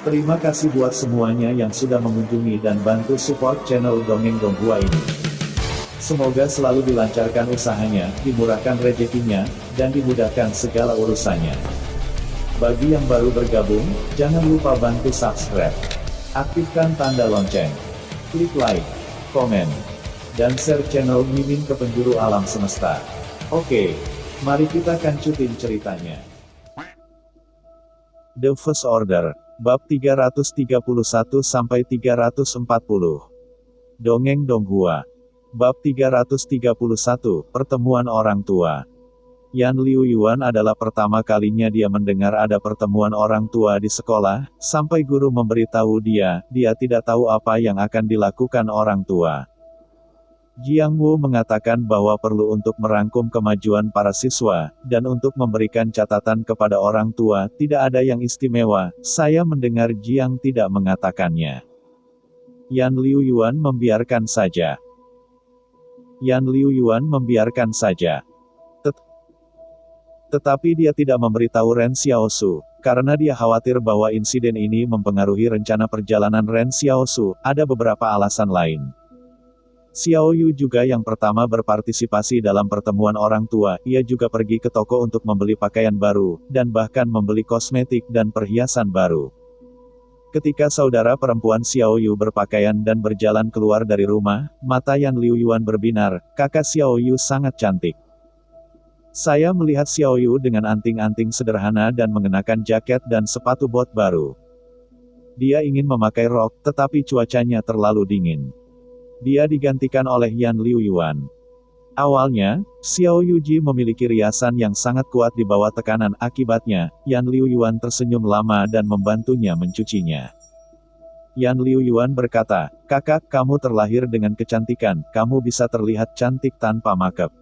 Terima kasih buat semuanya yang sudah mengunjungi dan bantu support channel Dongeng Donghua ini. Semoga selalu dilancarkan usahanya, dimurahkan rezekinya, dan dimudahkan segala urusannya. Bagi yang baru bergabung, jangan lupa bantu subscribe. Aktifkan tanda lonceng. Klik like, komen, dan share channel Mimin ke penjuru alam semesta. Oke, mari kita kancutin ceritanya. The First Order, Bab 331-340. Dongeng Donghua. Bab 331, Pertemuan Orang Tua. Yan Liu Yuan adalah pertama kalinya dia mendengar ada pertemuan orang tua di sekolah, sampai guru memberitahu dia tidak tahu apa yang akan dilakukan orang tua. Jiang Wu mengatakan bahwa perlu untuk merangkum kemajuan para siswa, dan untuk memberikan catatan kepada orang tua, tidak ada yang istimewa. Saya mendengar Jiang tidak mengatakannya. Yan Liu Yuan membiarkan saja. Tetapi dia tidak memberitahu Ren Xiaosu, karena dia khawatir bahwa insiden ini mempengaruhi rencana perjalanan Ren Xiaosu. Ada beberapa alasan lain. Xiao Yu juga yang pertama berpartisipasi dalam pertemuan orang tua. Ia juga pergi ke toko untuk membeli pakaian baru, dan bahkan membeli kosmetik dan perhiasan baru. Ketika saudara perempuan Xiao Yu berpakaian dan berjalan keluar dari rumah, mata Yan Liu Yuan berbinar. Kakak Xiao Yu sangat cantik. Saya melihat Xiao Yu dengan anting-anting sederhana dan mengenakan jaket dan sepatu bot baru. Dia ingin memakai rok, tetapi cuacanya terlalu dingin. Dia digantikan oleh Yan Liu Yuan. Awalnya, Xiao Yuji memiliki riasan yang sangat kuat di bawah tekanan. Akibatnya, Yan Liu Yuan tersenyum lama dan membantunya mencucinya. Yan Liu Yuan berkata, "Kakak, kamu terlahir dengan kecantikan, kamu bisa terlihat cantik tanpa makeup."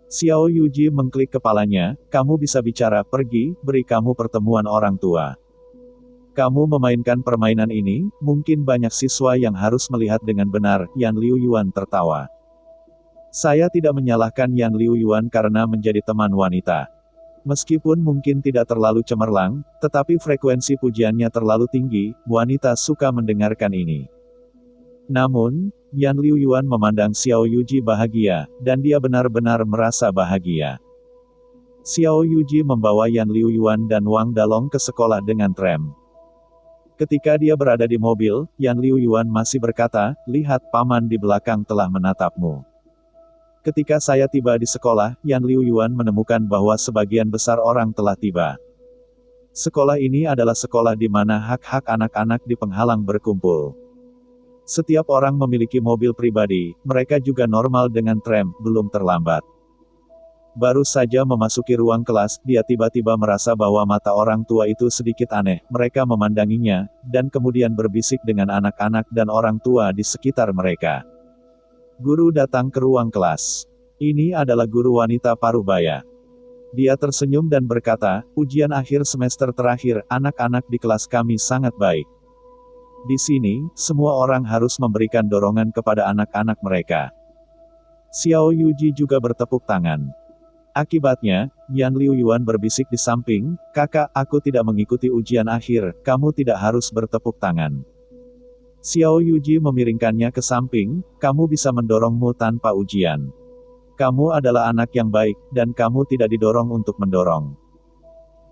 Xiao Yuji mengklik kepalanya, "Kamu bisa bicara, pergi, beri kamu pertemuan orang tua. Kamu memainkan permainan ini, mungkin banyak siswa yang harus melihat dengan benar." Yan Liu Yuan tertawa. Saya tidak menyalahkan Yan Liu Yuan karena menjadi teman wanita. Meskipun mungkin tidak terlalu cemerlang, tetapi frekuensi pujiannya terlalu tinggi, wanita suka mendengarkan ini. Namun, Yan Liu Yuan memandang Xiao Yuji bahagia, dan dia benar-benar merasa bahagia. Xiao Yuji membawa Yan Liu Yuan dan Wang Dalong ke sekolah dengan tram. Ketika dia berada di mobil, Yan Liu Yuan masih berkata, "Lihat, paman di belakang telah menatapmu." Ketika saya tiba di sekolah, Yan Liu Yuan menemukan bahwa sebagian besar orang telah tiba. Sekolah ini adalah sekolah di mana hak-hak anak-anak di penghalang berkumpul. Setiap orang memiliki mobil pribadi, mereka juga normal dengan tram, belum terlambat. Baru saja memasuki ruang kelas, dia tiba-tiba merasa bahwa mata orang tua itu sedikit aneh. Mereka memandanginya, dan kemudian berbisik dengan anak-anak dan orang tua di sekitar mereka. Guru datang ke ruang kelas. Ini adalah guru wanita Parubaya. Dia tersenyum dan berkata, "Ujian akhir semester terakhir, anak-anak di kelas kami sangat baik. Di sini, semua orang harus memberikan dorongan kepada anak-anak mereka." Xiao Yuji juga bertepuk tangan. Akibatnya, Yan Liu Yuan berbisik di samping, "Kakak, aku tidak mengikuti ujian akhir, kamu tidak harus bertepuk tangan." Xiao Yuji memiringkannya ke samping, "Kamu bisa mendorongmu tanpa ujian. Kamu adalah anak yang baik, dan kamu tidak didorong untuk mendorong."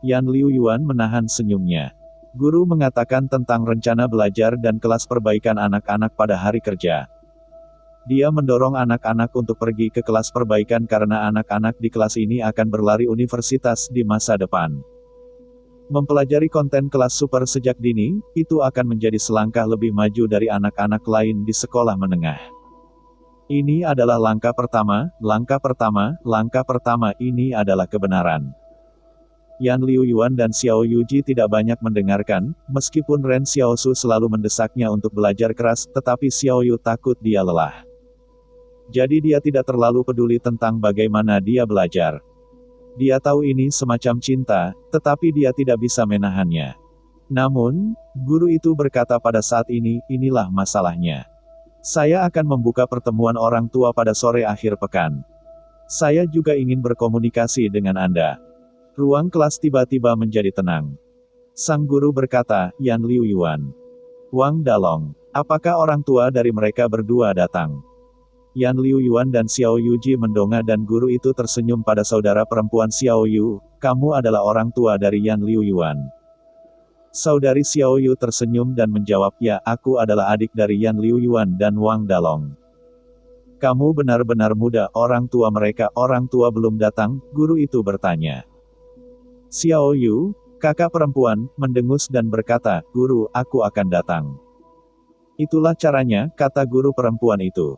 Yan Liu Yuan menahan senyumnya. Guru mengatakan tentang rencana belajar dan kelas perbaikan anak-anak pada hari kerja. Dia mendorong anak-anak untuk pergi ke kelas perbaikan karena anak-anak di kelas ini akan berlari universitas di masa depan. Mempelajari konten kelas super sejak dini, itu akan menjadi selangkah lebih maju dari anak-anak lain di sekolah menengah. Ini adalah langkah pertama, ini adalah kebenaran. Yan Liu Yuan dan Xiao Yuji tidak banyak mendengarkan, meskipun Ren Xiaosu selalu mendesaknya untuk belajar keras, tetapi Xiao Yu takut dia lelah. Jadi dia tidak terlalu peduli tentang bagaimana dia belajar. Dia tahu ini semacam cinta, tetapi dia tidak bisa menahannya. Namun, guru itu berkata pada saat ini, "Inilah masalahnya. Saya akan membuka pertemuan orang tua pada sore akhir pekan. Saya juga ingin berkomunikasi dengan Anda." Ruang kelas tiba-tiba menjadi tenang. Sang guru berkata, Yan Liu Yuan, Wang Dalong, apakah orang tua dari mereka berdua datang? Yan Liu Yuan dan Xiao Yuji mendongak dan guru itu tersenyum pada saudara perempuan Xiao Yu, kamu adalah orang tua dari Yan Liu Yuan. Saudari Xiao Yu tersenyum dan menjawab, ya, aku adalah adik dari Yan Liu Yuan dan Wang Dalong. Kamu benar-benar muda, orang tua belum datang, guru itu bertanya. Xiao Yu, kakak perempuan, mendengus dan berkata, guru, aku akan datang. Itulah caranya, kata guru perempuan itu.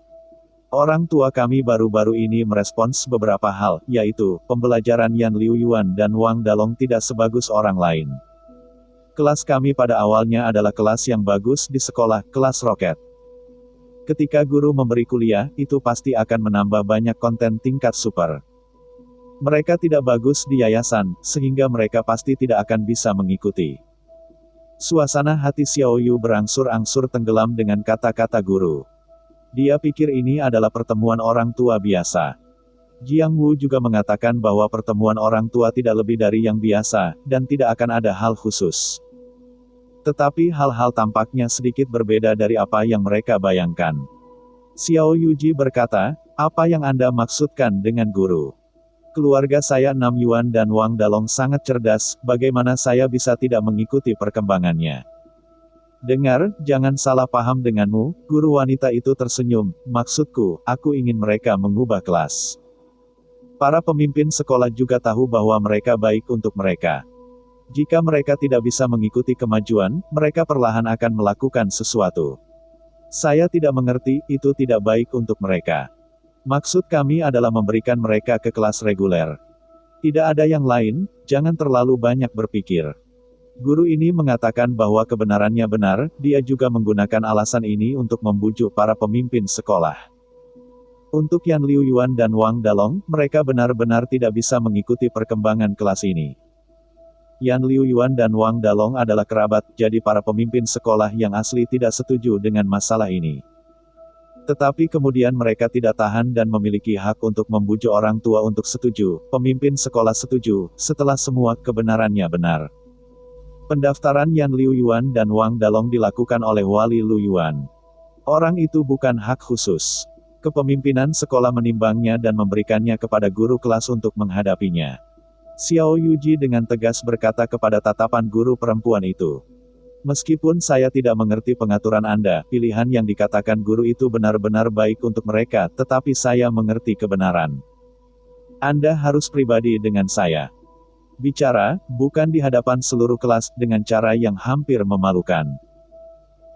Orang tua kami baru-baru ini merespons beberapa hal, yaitu, pembelajaran Yan Liu Yuan dan Wang Dalong tidak sebagus orang lain. Kelas kami pada awalnya adalah kelas yang bagus di sekolah, kelas roket. Ketika guru memberi kuliah, itu pasti akan menambah banyak konten tingkat super. Mereka tidak bagus di yayasan, sehingga mereka pasti tidak akan bisa mengikuti. Suasana hati Xiao Yu berangsur-angsur tenggelam dengan kata-kata guru. Dia pikir ini adalah pertemuan orang tua biasa. Jiang Wu juga mengatakan bahwa pertemuan orang tua tidak lebih dari yang biasa, dan tidak akan ada hal khusus. Tetapi hal-hal tampaknya sedikit berbeda dari apa yang mereka bayangkan. Xiao Yuji berkata, apa yang Anda maksudkan dengan guru? Keluarga saya Nam Yuan dan Wang Dalong sangat cerdas, bagaimana saya bisa tidak mengikuti perkembangannya? Dengar, jangan salah paham denganmu, guru wanita itu tersenyum, maksudku, aku ingin mereka mengubah kelas. Para pemimpin sekolah juga tahu bahwa mereka baik untuk mereka. Jika mereka tidak bisa mengikuti kemajuan, mereka perlahan akan melakukan sesuatu. Saya tidak mengerti, itu tidak baik untuk mereka. Maksud kami adalah memberikan mereka ke kelas reguler. Tidak ada yang lain, jangan terlalu banyak berpikir. Guru ini mengatakan bahwa kebenarannya benar, dia juga menggunakan alasan ini untuk membujuk para pemimpin sekolah. Untuk Yan Liu Yuan dan Wang Dalong, mereka benar-benar tidak bisa mengikuti perkembangan kelas ini. Yan Liu Yuan dan Wang Dalong adalah kerabat, jadi para pemimpin sekolah yang asli tidak setuju dengan masalah ini. Tetapi kemudian mereka tidak tahan dan memiliki hak untuk membujuk orang tua untuk setuju, pemimpin sekolah setuju, setelah semua kebenarannya benar. Pendaftaran Yan Liu Yuan dan Wang Dalong dilakukan oleh Wali Lu Yuan. Orang itu bukan hak khusus. Kepemimpinan sekolah menimbangnya dan memberikannya kepada guru kelas untuk menghadapinya. Xiao Yuji dengan tegas berkata kepada tatapan guru perempuan itu. Meskipun saya tidak mengerti pengaturan Anda, pilihan yang dikatakan guru itu benar-benar baik untuk mereka, tetapi saya mengerti kebenaran. Anda harus pribadi dengan saya. Bicara, bukan di hadapan seluruh kelas, dengan cara yang hampir memalukan.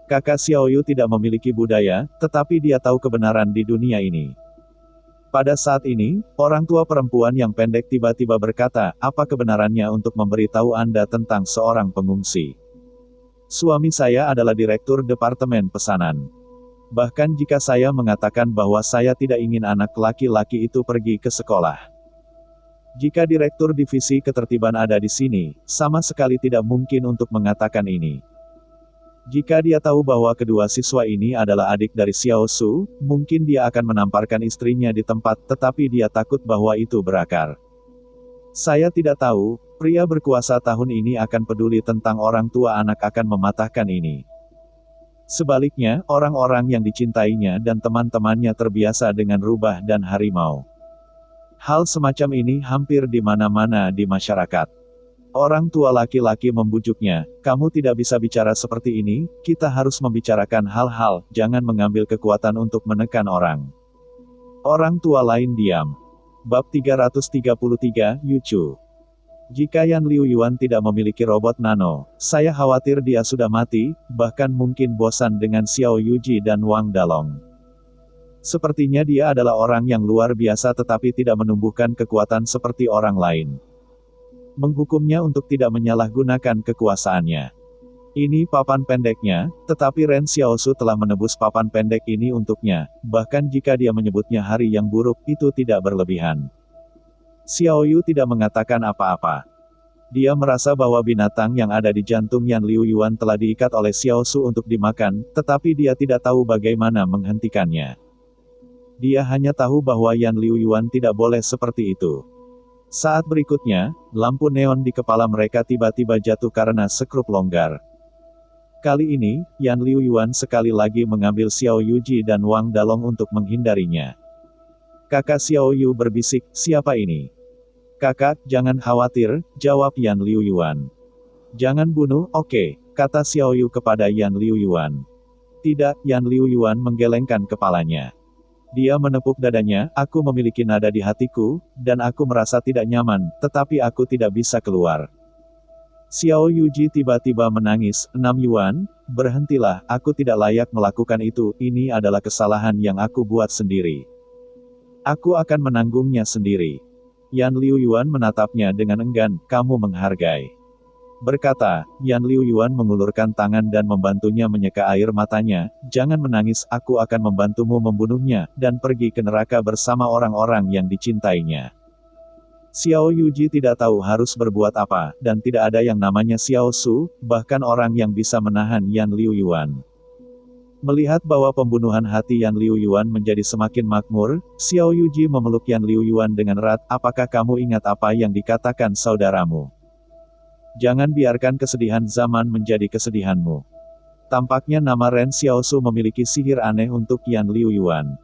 Kakak Xiao Yu tidak memiliki budaya, tetapi dia tahu kebenaran di dunia ini. Pada saat ini, orang tua perempuan yang pendek tiba-tiba berkata, apa kebenarannya untuk memberitahu Anda tentang seorang pengungsi? Suami saya adalah direktur departemen pesanan. Bahkan jika saya mengatakan bahwa saya tidak ingin anak laki-laki itu pergi ke sekolah. Jika direktur divisi ketertiban ada di sini, sama sekali tidak mungkin untuk mengatakan ini. Jika dia tahu bahwa kedua siswa ini adalah adik dari Xiao Su, mungkin dia akan menamparkan istrinya di tempat, tetapi dia takut bahwa itu berakar. Saya tidak tahu, pria berkuasa tahun ini akan peduli tentang orang tua anak akan mematahkan ini. Sebaliknya, orang-orang yang dicintainya dan teman-temannya terbiasa dengan rubah dan harimau. Hal semacam ini hampir di mana-mana di masyarakat. Orang tua laki-laki membujuknya, kamu tidak bisa bicara seperti ini, kita harus membicarakan hal-hal, jangan mengambil kekuatan untuk menekan orang. Orang tua lain diam. Bab 333, Yuchu. Jika Yan Liu Yuan tidak memiliki robot nano, saya khawatir dia sudah mati, bahkan mungkin bosan dengan Xiao Yuji dan Wang Dalong. Sepertinya dia adalah orang yang luar biasa tetapi tidak menumbuhkan kekuatan seperti orang lain. Menghukumnya untuk tidak menyalahgunakan kekuasaannya. Ini papan pendeknya, tetapi Ren Xiaosu telah menebus papan pendek ini untuknya, bahkan jika dia menyebutnya hari yang buruk, itu tidak berlebihan. Xiao Yu tidak mengatakan apa-apa. Dia merasa bahwa binatang yang ada di jantung Yan Liu Yuan telah diikat oleh Xiaosu untuk dimakan, tetapi dia tidak tahu bagaimana menghentikannya. Dia hanya tahu bahwa Yan Liu Yuan tidak boleh seperti itu. Saat berikutnya, lampu neon di kepala mereka tiba-tiba jatuh karena sekrup longgar. Kali ini, Yan Liuyuan sekali lagi mengambil Xiao Yuji dan Wang Dalong untuk menghindarinya. Kakak Xiao Yu berbisik, siapa ini? Kakak, jangan khawatir, jawab Yan Liuyuan. Jangan bunuh, oke, kata Xiao Yu kepada Yan Liuyuan. Tidak, Yan Liuyuan menggelengkan kepalanya. Dia menepuk dadanya, aku memiliki nada di hatiku, dan aku merasa tidak nyaman, tetapi aku tidak bisa keluar. Xiao Yuji tiba-tiba menangis, 6 yuan, berhentilah, aku tidak layak melakukan itu, ini adalah kesalahan yang aku buat sendiri. Aku akan menanggungnya sendiri. Yan Liuyuan menatapnya dengan enggan, kamu menghargai. Berkata, Yan Liuyuan mengulurkan tangan dan membantunya menyeka air matanya, jangan menangis, aku akan membantumu membunuhnya, dan pergi ke neraka bersama orang-orang yang dicintainya. Xiao Yuji tidak tahu harus berbuat apa, dan tidak ada yang namanya Xiao Su, bahkan orang yang bisa menahan Yan Liuyuan. Melihat bahwa pembunuhan hati Yan Liuyuan menjadi semakin makmur, Xiao Yuji memeluk Yan Liuyuan dengan erat, apakah kamu ingat apa yang dikatakan saudaramu? Jangan biarkan kesedihan zaman menjadi kesedihanmu. Tampaknya nama Ren Xiaosu memiliki sihir aneh untuk Yan Liuyuan.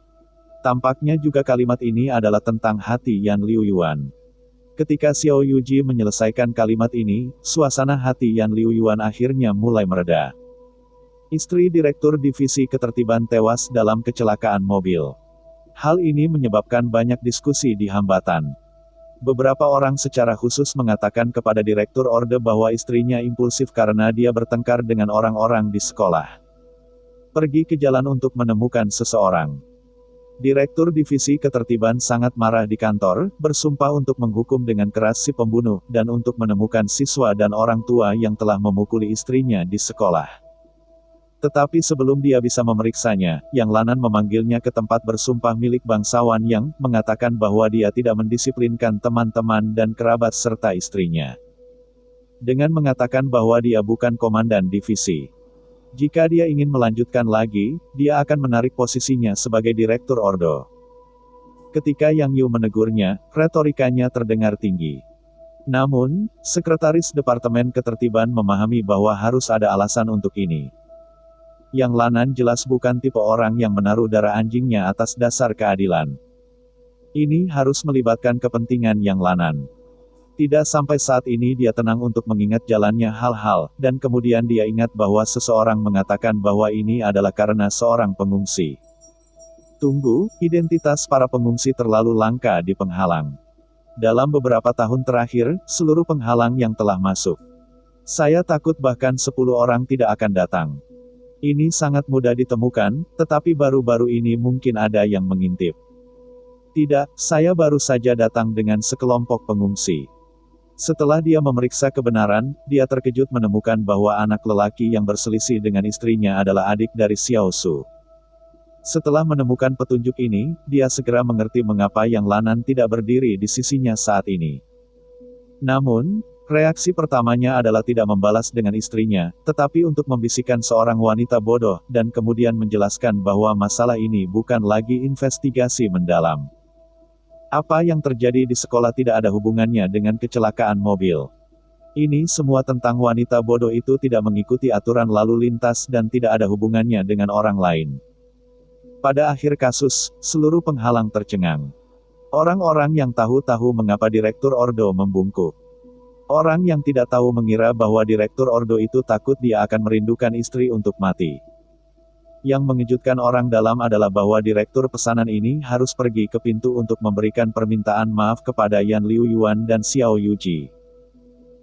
Tampaknya juga kalimat ini adalah tentang hati Yan Liuyuan. Ketika Xiao Yuji menyelesaikan kalimat ini, suasana hati Yan Liuyuan akhirnya mulai mereda. Istri Direktur Divisi Ketertiban tewas dalam kecelakaan mobil. Hal ini menyebabkan banyak diskusi di hambatan. Beberapa orang secara khusus mengatakan kepada Direktur Orde bahwa istrinya impulsif karena dia bertengkar dengan orang-orang di sekolah. Pergi ke jalan untuk menemukan seseorang. Direktur Divisi Ketertiban sangat marah di kantor, bersumpah untuk menghukum dengan keras si pembunuh, dan untuk menemukan siswa dan orang tua yang telah memukuli istrinya di sekolah. Tetapi sebelum dia bisa memeriksanya, Yang Lanan memanggilnya ke tempat bersumpah milik bangsawan Yang, mengatakan bahwa dia tidak mendisiplinkan teman-teman dan kerabat serta istrinya. Dengan mengatakan bahwa dia bukan komandan divisi. Jika dia ingin melanjutkan lagi, dia akan menarik posisinya sebagai Direktur Ordo. Ketika Yang Yu menegurnya, retorikanya terdengar tinggi. Namun, Sekretaris Departemen Ketertiban memahami bahwa harus ada alasan untuk ini. Yang Lanan jelas bukan tipe orang yang menaruh darah anjingnya atas dasar keadilan. Ini harus melibatkan kepentingan Yang Lanan. Tidak sampai saat ini dia tenang untuk mengingat jalannya hal-hal, dan kemudian dia ingat bahwa seseorang mengatakan bahwa ini adalah karena seorang pengungsi. Tunggu, identitas para pengungsi terlalu langka di penghalang. Dalam beberapa tahun terakhir, seluruh penghalang yang telah masuk. Saya takut bahkan 10 orang tidak akan datang. Ini sangat mudah ditemukan, tetapi baru-baru ini mungkin ada yang mengintip. Tidak, saya baru saja datang dengan sekelompok pengungsi. Setelah dia memeriksa kebenaran, dia terkejut menemukan bahwa anak lelaki yang berselisih dengan istrinya adalah adik dari Xiao Su. Setelah menemukan petunjuk ini, dia segera mengerti mengapa Yang Lanan tidak berdiri di sisinya saat ini. Namun, reaksi pertamanya adalah tidak membalas dengan istrinya, tetapi untuk membisikkan seorang wanita bodoh, dan kemudian menjelaskan bahwa masalah ini bukan lagi investigasi mendalam. Apa yang terjadi di sekolah tidak ada hubungannya dengan kecelakaan mobil. Ini semua tentang wanita bodoh itu tidak mengikuti aturan lalu lintas dan tidak ada hubungannya dengan orang lain. Pada akhir kasus, seluruh penghalang tercengang. Orang-orang yang tahu-tahu mengapa Direktur Ordo membungkuk. Orang yang tidak tahu mengira bahwa Direktur Ordo itu takut dia akan merindukan istri untuk mati. Yang mengejutkan orang dalam adalah bahwa direktur pesanan ini harus pergi ke pintu untuk memberikan permintaan maaf kepada Yan Liuyuan dan Xiao Yuji.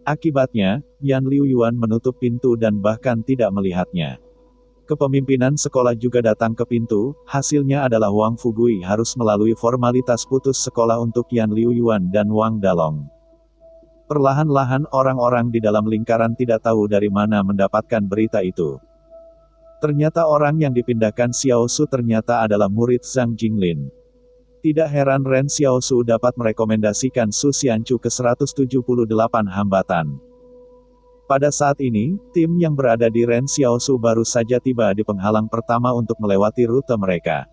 Akibatnya, Yan Liuyuan menutup pintu dan bahkan tidak melihatnya. Kepemimpinan sekolah juga datang ke pintu, hasilnya adalah Wang Fugui harus melalui formalitas putus sekolah untuk Yan Liuyuan dan Wang Dalong. Perlahan-lahan orang-orang di dalam lingkaran tidak tahu dari mana mendapatkan berita itu. Ternyata orang yang dipindahkan Xiao Su ternyata adalah murid Zhang Jinglin. Tidak heran Ren Xiao Su dapat merekomendasikan Su Xianchu ke 178 hambatan. Pada saat ini, tim yang berada di Ren Xiao Su baru saja tiba di penghalang pertama untuk melewati rute mereka.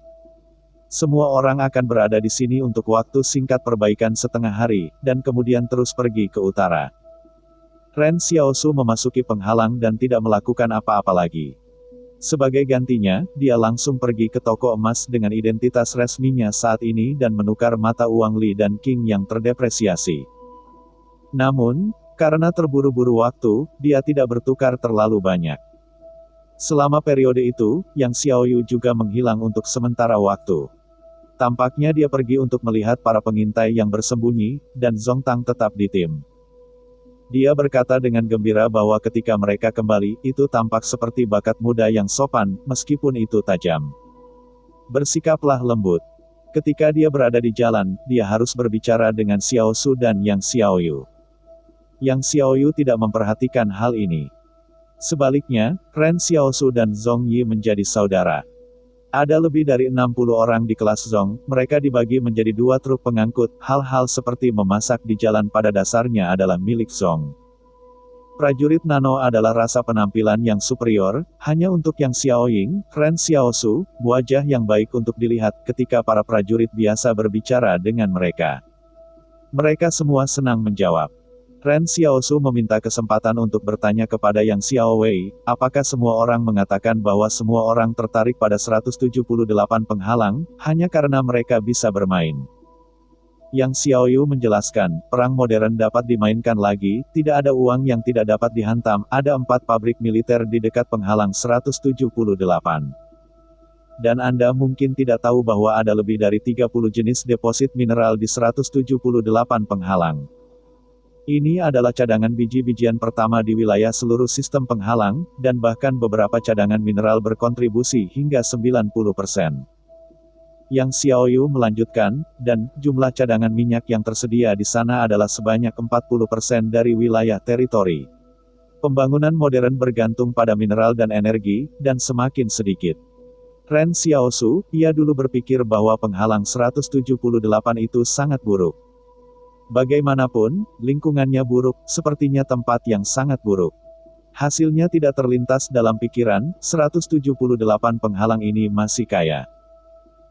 Semua orang akan berada di sini untuk waktu singkat perbaikan setengah hari, dan kemudian terus pergi ke utara. Ren Xiaosu memasuki penghalang dan tidak melakukan apa-apa lagi. Sebagai gantinya, dia langsung pergi ke toko emas dengan identitas resminya saat ini dan menukar mata uang Li dan King yang terdepresiasi. Namun, karena terburu-buru waktu, dia tidak bertukar terlalu banyak. Selama periode itu, Yang Xiaoyu juga menghilang untuk sementara waktu. Tampaknya dia pergi untuk melihat para pengintai yang bersembunyi, dan Zongtang tetap di tim. Dia berkata dengan gembira bahwa ketika mereka kembali, itu tampak seperti bakat muda yang sopan, meskipun itu tajam. Bersikaplah lembut. Ketika dia berada di jalan, dia harus berbicara dengan Xiao Su dan Yang Xiaoyu. Yang Xiaoyu tidak memperhatikan hal ini. Sebaliknya, Ren Xiaosu dan Zong Yi menjadi saudara. Ada lebih dari 60 orang di kelas Zong, mereka dibagi menjadi 2 truk pengangkut, hal-hal seperti memasak di jalan pada dasarnya adalah milik Zong. Prajurit Nano adalah rasa penampilan yang superior, hanya untuk Yang Xiaoying, Ren Xiaosu, wajah yang baik untuk dilihat ketika para prajurit biasa berbicara dengan mereka. Mereka semua senang menjawab. Ren Xiaosu meminta kesempatan untuk bertanya kepada Yang Xiaowei, apakah semua orang mengatakan bahwa semua orang tertarik pada 178 penghalang, hanya karena mereka bisa bermain. Yang Xiaoyu menjelaskan, perang modern dapat dimainkan lagi, tidak ada uang yang tidak dapat dihantam, ada 4 pabrik militer di dekat penghalang 178. Dan Anda mungkin tidak tahu bahwa ada lebih dari 30 jenis deposit mineral di 178 penghalang. Ini adalah cadangan biji-bijian pertama di wilayah seluruh sistem penghalang, dan bahkan beberapa cadangan mineral berkontribusi hingga 90%. Yang Xiaoyu melanjutkan, dan jumlah cadangan minyak yang tersedia di sana adalah sebanyak 40% dari wilayah teritori. Pembangunan modern bergantung pada mineral dan energi, dan semakin sedikit. Ren Xiaosu, ia dulu berpikir bahwa penghalang 178 itu sangat buruk. Bagaimanapun, lingkungannya buruk, sepertinya tempat yang sangat buruk. Hasilnya tidak terlintas dalam pikiran, 178 penghalang ini masih kaya.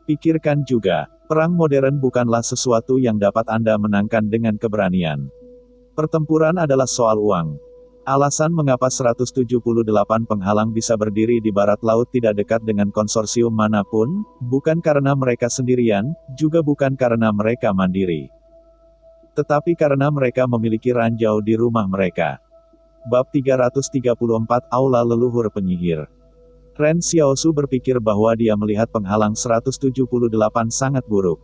Pikirkan juga, perang modern bukanlah sesuatu yang dapat Anda menangkan dengan keberanian. Pertempuran adalah soal uang. Alasan mengapa 178 penghalang bisa berdiri di barat laut tidak dekat dengan konsorsium manapun, bukan karena mereka sendirian, juga bukan karena mereka mandiri. Tetapi karena mereka memiliki ranjau di rumah mereka. Bab 334 Aula Leluhur Penyihir. Ren Xiaosu berpikir bahwa dia melihat penghalang 178 sangat buruk.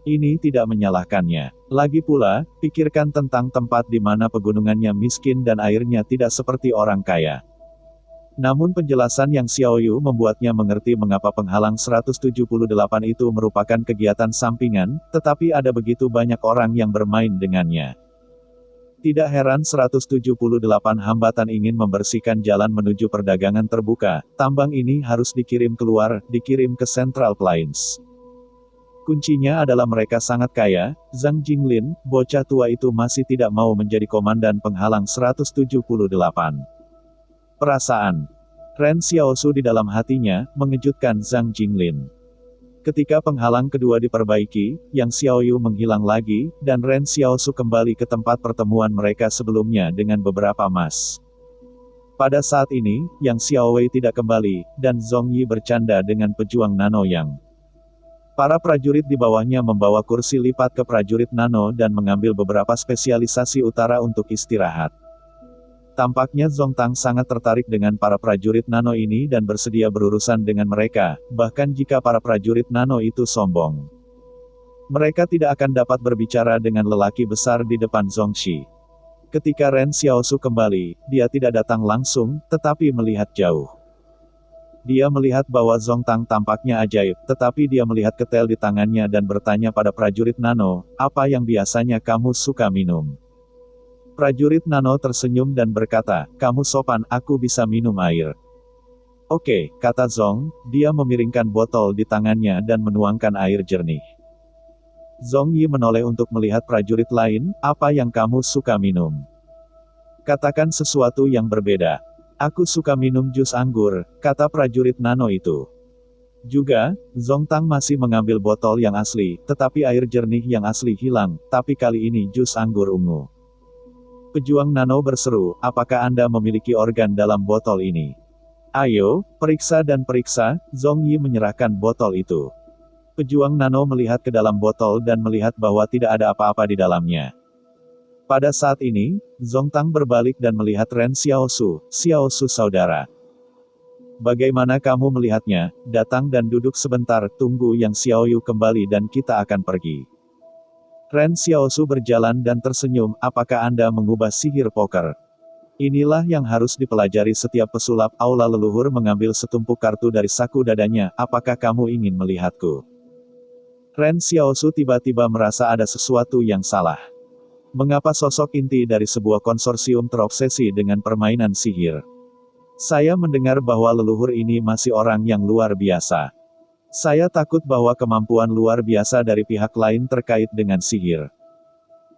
Ini tidak menyalahkannya. Lagi pula, pikirkan tentang tempat di mana pegunungannya miskin dan airnya tidak seperti orang kaya. Namun penjelasan Yang Xiaoyu membuatnya mengerti mengapa penghalang 178 itu merupakan kegiatan sampingan, tetapi ada begitu banyak orang yang bermain dengannya. Tidak heran 178 hambatan ingin membersihkan jalan menuju perdagangan terbuka, tambang ini harus dikirim keluar, dikirim ke Central Plains. Kuncinya adalah mereka sangat kaya, Zhang Jinglin, bocah tua itu masih tidak mau menjadi komandan penghalang 178. Perasaan Ren Xiaosu di dalam hatinya, mengejutkan Zhang Jinglin. Ketika penghalang kedua diperbaiki, Yang Xiaoyu menghilang lagi, dan Ren Xiaosu kembali ke tempat pertemuan mereka sebelumnya dengan beberapa emas. Pada saat ini, Yang Xiaowei tidak kembali, dan Zong Yi bercanda dengan pejuang Nano Yang. Para prajurit di bawahnya membawa kursi lipat ke prajurit Nano dan mengambil beberapa spesialisasi utara untuk istirahat. Tampaknya Zongtang sangat tertarik dengan para prajurit Nano ini dan bersedia berurusan dengan mereka, bahkan jika para prajurit Nano itu sombong. Mereka tidak akan dapat berbicara dengan lelaki besar di depan Zongxi. Ketika Ren Xiaosu kembali, dia tidak datang langsung, tetapi melihat jauh. Dia melihat bahwa Zongtang tampaknya ajaib, tetapi dia melihat ketel di tangannya dan bertanya pada prajurit Nano, apa yang biasanya kamu suka minum? Prajurit Nano tersenyum dan berkata, kamu sopan, aku bisa minum air. Oke, kata Zong, dia memiringkan botol di tangannya dan menuangkan air jernih. Zong Yi menoleh untuk melihat prajurit lain, apa yang kamu suka minum? Katakan sesuatu yang berbeda. Aku suka minum jus anggur, kata prajurit Nano itu. Juga, Zongtang masih mengambil botol yang asli, tetapi air jernih yang asli hilang, tapi kali ini jus anggur ungu. Pejuang Nano berseru, apakah Anda memiliki organ dalam botol ini? Ayo, periksa dan periksa, Zong Yi menyerahkan botol itu. Pejuang Nano melihat ke dalam botol dan melihat bahwa tidak ada apa-apa di dalamnya. Pada saat ini, Zongtang berbalik dan melihat Ren Xiaosu saudara. Bagaimana kamu melihatnya? Datang dan duduk sebentar, tunggu yang Xiaoyu kembali dan kita akan pergi. Ren Xiaosu berjalan dan tersenyum, apakah Anda mengubah sihir poker? Inilah yang harus dipelajari setiap pesulap. Aula leluhur mengambil setumpuk kartu dari saku dadanya, apakah kamu ingin melihatku? Ren Xiaosu tiba-tiba merasa ada sesuatu yang salah. Mengapa sosok inti dari sebuah konsorsium terobsesi dengan permainan sihir? Saya mendengar bahwa leluhur ini masih orang yang luar biasa. Saya takut bahwa kemampuan luar biasa dari pihak lain terkait dengan sihir.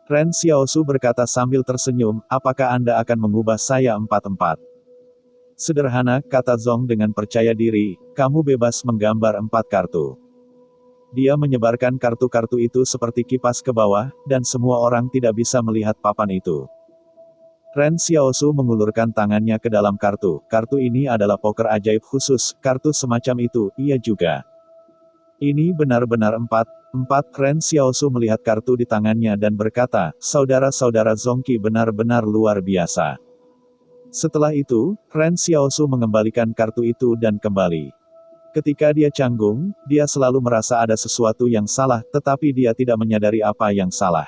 Ren Xiaosu berkata sambil tersenyum, apakah Anda akan mengubah saya 4-4? Sederhana, kata Zong dengan percaya diri, kamu bebas menggambar 4 kartu. Dia menyebarkan kartu-kartu itu seperti kipas ke bawah, dan semua orang tidak bisa melihat papan itu. Ren Xiaosu mengulurkan tangannya ke dalam kartu. Kartu ini adalah poker ajaib khusus, kartu semacam itu, ia juga. Ini benar-benar 4. Ren Xiaosu melihat kartu di tangannya dan berkata, saudara-saudara Zongqi benar-benar luar biasa. Setelah itu, Ren Xiaosu mengembalikan kartu itu dan kembali. Ketika dia canggung, dia selalu merasa ada sesuatu yang salah, tetapi dia tidak menyadari apa yang salah.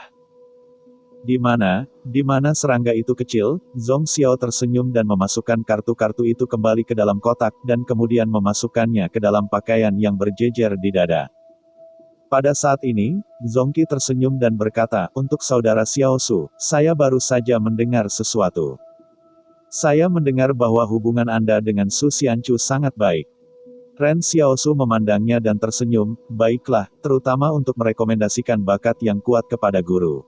Di mana serangga itu kecil? Zong Xiao tersenyum dan memasukkan kartu-kartu itu kembali ke dalam kotak, dan kemudian memasukkannya ke dalam pakaian yang berjejer di dada. Pada saat ini, Zongqi tersenyum dan berkata, untuk saudara Xiaosu, saya baru saja mendengar sesuatu. Saya mendengar bahwa hubungan Anda dengan Su Xianchu sangat baik. Ren Xiaosu memandangnya dan tersenyum, baiklah, terutama untuk merekomendasikan bakat yang kuat kepada guru.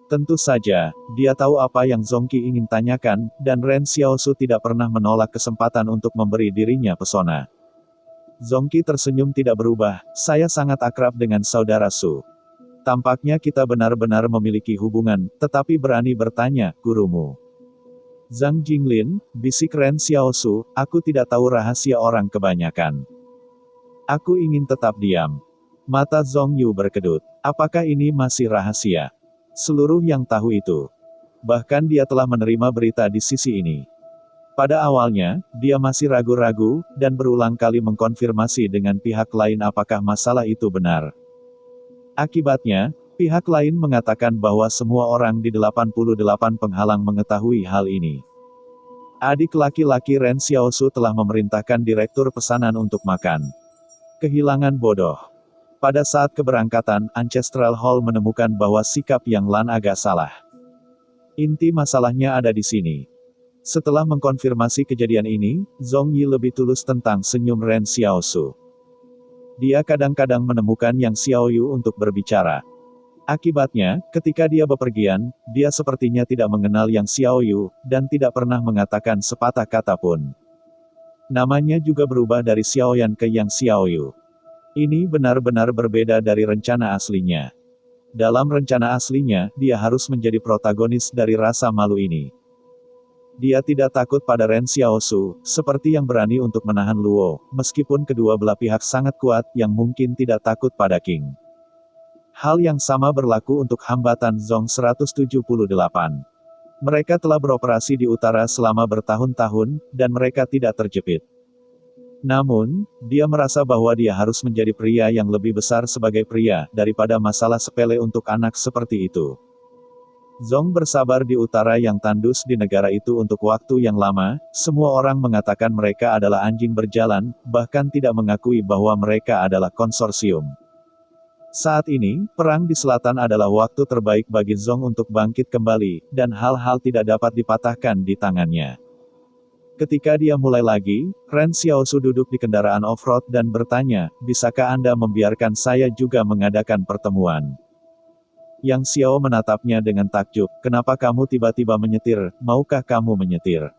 Tentu saja, dia tahu apa yang Zongqi ingin tanyakan, dan Ren Xiaosu tidak pernah menolak kesempatan untuk memberi dirinya pesona. Zongqi tersenyum tidak berubah, saya sangat akrab dengan saudara Su. Tampaknya kita benar-benar memiliki hubungan, tetapi berani bertanya, gurumu. Zhang Jinglin, bisik Ren Xiaosu, aku tidak tahu rahasia orang kebanyakan. Aku ingin tetap diam. Mata Zong Yu berkedut. Apakah ini masih rahasia? Seluruh yang tahu itu. Bahkan dia telah menerima berita di sisi ini. Pada awalnya, dia masih ragu-ragu, dan berulang kali mengkonfirmasi dengan pihak lain apakah masalah itu benar. Akibatnya, pihak lain mengatakan bahwa semua orang di 88 penghalang mengetahui hal ini. Adik laki-laki Ren Xiaosu telah memerintahkan direktur pesanan untuk makan. Kehilangan bodoh. Pada saat keberangkatan, Ancestral Hall menemukan bahwa sikap Yang Lan agak salah. Inti masalahnya ada di sini. Setelah mengkonfirmasi kejadian ini, Zong Yi lebih tulus tentang senyum Ren Xiaosu. Dia kadang-kadang menemukan Yang Xiaoyu untuk berbicara. Akibatnya, ketika dia bepergian, dia sepertinya tidak mengenal Yang Xiaoyu, dan tidak pernah mengatakan sepatah kata pun. Namanya juga berubah dari Xiaoyan ke Yang Xiaoyu. Ini benar-benar berbeda dari rencana aslinya. Dalam rencana aslinya, dia harus menjadi protagonis dari rasa malu ini. Dia tidak takut pada Ren Xiaosu, seperti yang berani untuk menahan Luo, meskipun kedua belah pihak sangat kuat, yang mungkin tidak takut pada King. Hal yang sama berlaku untuk hambatan Zong 178. Mereka telah beroperasi di utara selama bertahun-tahun, dan mereka tidak terjepit. Namun, dia merasa bahwa dia harus menjadi pria yang lebih besar sebagai pria, daripada masalah sepele untuk anak seperti itu. Zong bersabar di utara yang tandus di negara itu untuk waktu yang lama, semua orang mengatakan mereka adalah anjing berjalan, bahkan tidak mengakui bahwa mereka adalah konsorsium. Saat ini, perang di selatan adalah waktu terbaik bagi Zong untuk bangkit kembali, dan hal-hal tidak dapat dipatahkan di tangannya. Ketika dia mulai lagi, Ren Xiaosu duduk di kendaraan off-road dan bertanya, bisakah Anda membiarkan saya juga mengadakan pertemuan? Yang Xiao menatapnya dengan takjub, kenapa kamu tiba-tiba menyetir, maukah kamu menyetir?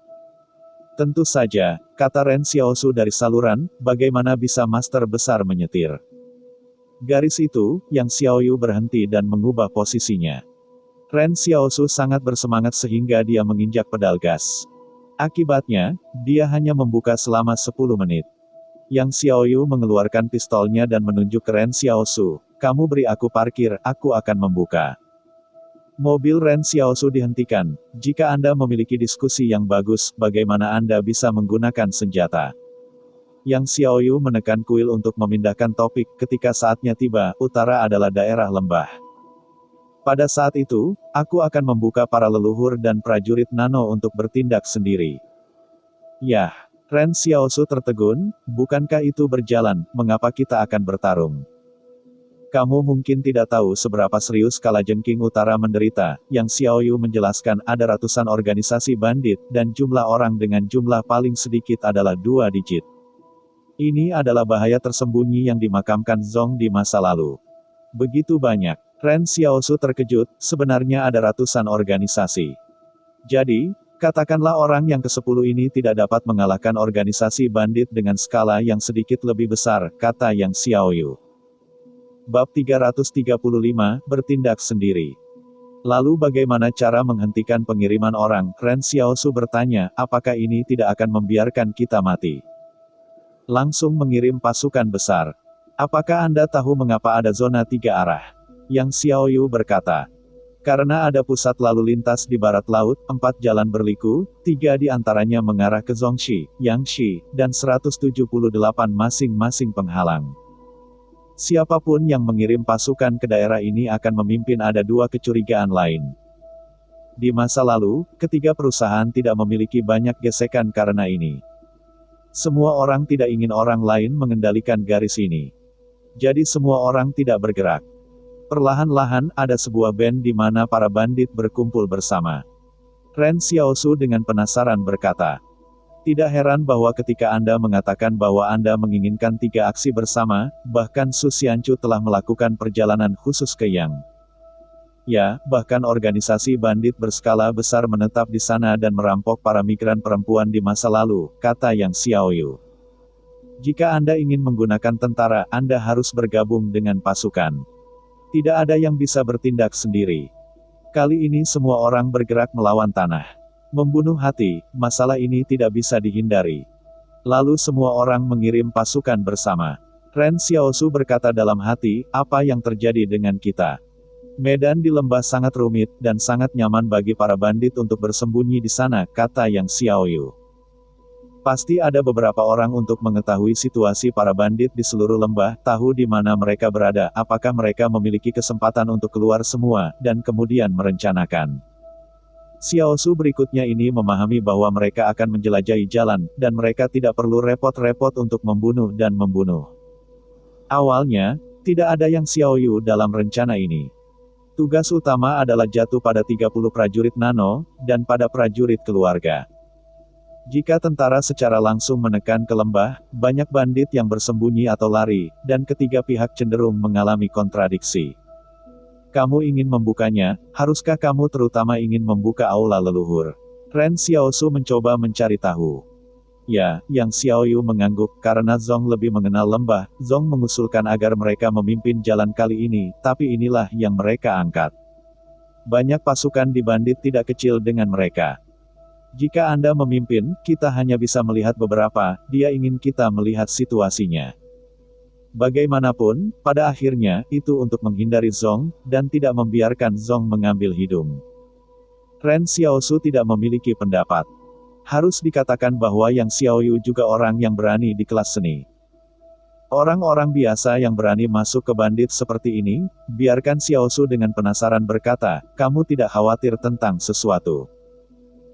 Tentu saja, kata Ren Xiaosu dari saluran, bagaimana bisa master besar menyetir. Garis itu, Yang Xiaoyu berhenti dan mengubah posisinya. Ren Xiaosu sangat bersemangat sehingga dia menginjak pedal gas. Akibatnya, dia hanya membuka selama 10 menit. Yang Xiaoyu mengeluarkan pistolnya dan menunjuk ke Ren Xiaosu, kamu beri aku parkir, aku akan membuka. Mobil Ren Xiaosu dihentikan, jika Anda memiliki diskusi yang bagus, bagaimana Anda bisa menggunakan senjata? Yang Xiaoyu menekan kuil untuk memindahkan topik, ketika saatnya tiba, utara adalah daerah lembah. Pada saat itu, aku akan membuka para leluhur dan prajurit nano untuk bertindak sendiri. Yah, Ren Xiaosu tertegun, bukankah itu berjalan, mengapa kita akan bertarung? Kamu mungkin tidak tahu seberapa serius Kalajengking Utara menderita, Yang Xiaoyu menjelaskan ada ratusan organisasi bandit, dan jumlah orang dengan jumlah paling sedikit adalah 2 digit. Ini adalah bahaya tersembunyi yang dimakamkan Zong di masa lalu. Begitu banyak. Ren Xiaosu terkejut, sebenarnya ada ratusan organisasi. Jadi, katakanlah orang yang ke-10 ini tidak dapat mengalahkan organisasi bandit dengan skala yang sedikit lebih besar, kata Yang Xiaoyu. Bab 335, bertindak sendiri. Lalu bagaimana cara menghentikan pengiriman orang? Ren Xiaosu bertanya, apakah ini tidak akan membiarkan kita mati? Langsung mengirim pasukan besar. Apakah Anda tahu mengapa ada zona 3 arah? Yang Xiaoyu berkata, karena ada pusat lalu lintas di barat laut, 4 jalan berliku, 3 di antaranya mengarah ke Zhongxi, Yangshi, dan 178 masing-masing penghalang. Siapapun yang mengirim pasukan ke daerah ini akan memimpin ada 2 kecurigaan lain. Di masa lalu, ketiga perusahaan tidak memiliki banyak gesekan karena ini. Semua orang tidak ingin orang lain mengendalikan garis ini. Jadi semua orang tidak bergerak. Perlahan-lahan ada sebuah band di mana para bandit berkumpul bersama. Ren Xiaosu dengan penasaran berkata, tidak heran bahwa ketika Anda mengatakan bahwa Anda menginginkan 3 aksi bersama, bahkan Su Xianchu telah melakukan perjalanan khusus ke Yang. Ya, bahkan organisasi bandit berskala besar menetap di sana dan merampok para migran perempuan di masa lalu, kata Yang Xiaoyu. Jika Anda ingin menggunakan tentara, Anda harus bergabung dengan pasukan. Tidak ada yang bisa bertindak sendiri. Kali ini semua orang bergerak melawan tanah. Membunuh hati, masalah ini tidak bisa dihindari. Lalu semua orang mengirim pasukan bersama. Ren Xiaosu berkata dalam hati, apa yang terjadi dengan kita? Medan di lembah sangat rumit, dan sangat nyaman bagi para bandit untuk bersembunyi di sana, kata Yang Xiaoyu. Pasti ada beberapa orang untuk mengetahui situasi para bandit di seluruh lembah, tahu di mana mereka berada, apakah mereka memiliki kesempatan untuk keluar semua, dan kemudian merencanakan. Xiaosu berikutnya ini memahami bahwa mereka akan menjelajahi jalan, dan mereka tidak perlu repot-repot untuk membunuh dan membunuh. Awalnya, tidak ada Yang Xiaoyu dalam rencana ini. Tugas utama adalah jatuh pada 30 prajurit nano, dan pada prajurit keluarga. Jika tentara secara langsung menekan ke lembah, banyak bandit yang bersembunyi atau lari, dan ketiga pihak cenderung mengalami kontradiksi. Kamu ingin membukanya, haruskah kamu terutama ingin membuka aula leluhur? Ren Xiaosu mencoba mencari tahu. Ya, Yang Xiaoyu mengangguk, karena Zong lebih mengenal lembah, Zong mengusulkan agar mereka memimpin jalan kali ini, tapi inilah yang mereka angkat. Banyak pasukan di bandit tidak kecil dengan mereka. Jika Anda memimpin, kita hanya bisa melihat beberapa, dia ingin kita melihat situasinya. Bagaimanapun, pada akhirnya, itu untuk menghindari Zong, dan tidak membiarkan Zong mengambil hidung. Ren Xiaosu tidak memiliki pendapat. Harus dikatakan bahwa Yang Xiaoyu juga orang yang berani di kelas seni. Orang-orang biasa yang berani masuk ke bandit seperti ini, biarkan Xiaosu dengan penasaran berkata, kamu tidak khawatir tentang sesuatu.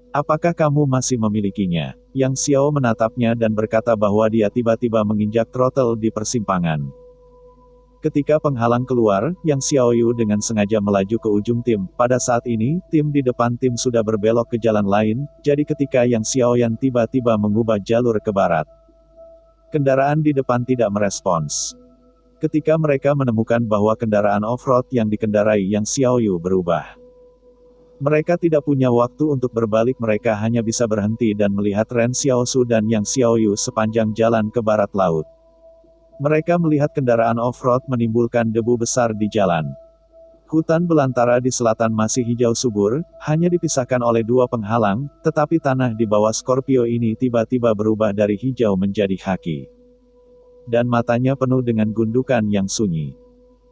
Apakah kamu masih memilikinya? Yang Xiao menatapnya dan berkata bahwa dia tiba-tiba menginjak throttle di persimpangan. Ketika penghalang keluar, Yang Xiaoyu dengan sengaja melaju ke ujung tim. Pada saat ini, tim di depan tim sudah berbelok ke jalan lain, jadi ketika Yang Xiaoyan tiba-tiba mengubah jalur ke barat. Kendaraan di depan tidak merespons. Ketika mereka menemukan bahwa kendaraan off-road yang dikendarai Yang Xiaoyu berubah. Mereka tidak punya waktu untuk berbalik, mereka hanya bisa berhenti dan melihat Ren Xiaosu dan Yang Xiaoyu sepanjang jalan ke barat laut. Mereka melihat kendaraan off-road menimbulkan debu besar di jalan. Hutan belantara di selatan masih hijau subur, hanya dipisahkan oleh dua penghalang, tetapi tanah di bawah Scorpio ini tiba-tiba berubah dari hijau menjadi khaki. Dan matanya penuh dengan gundukan yang sunyi.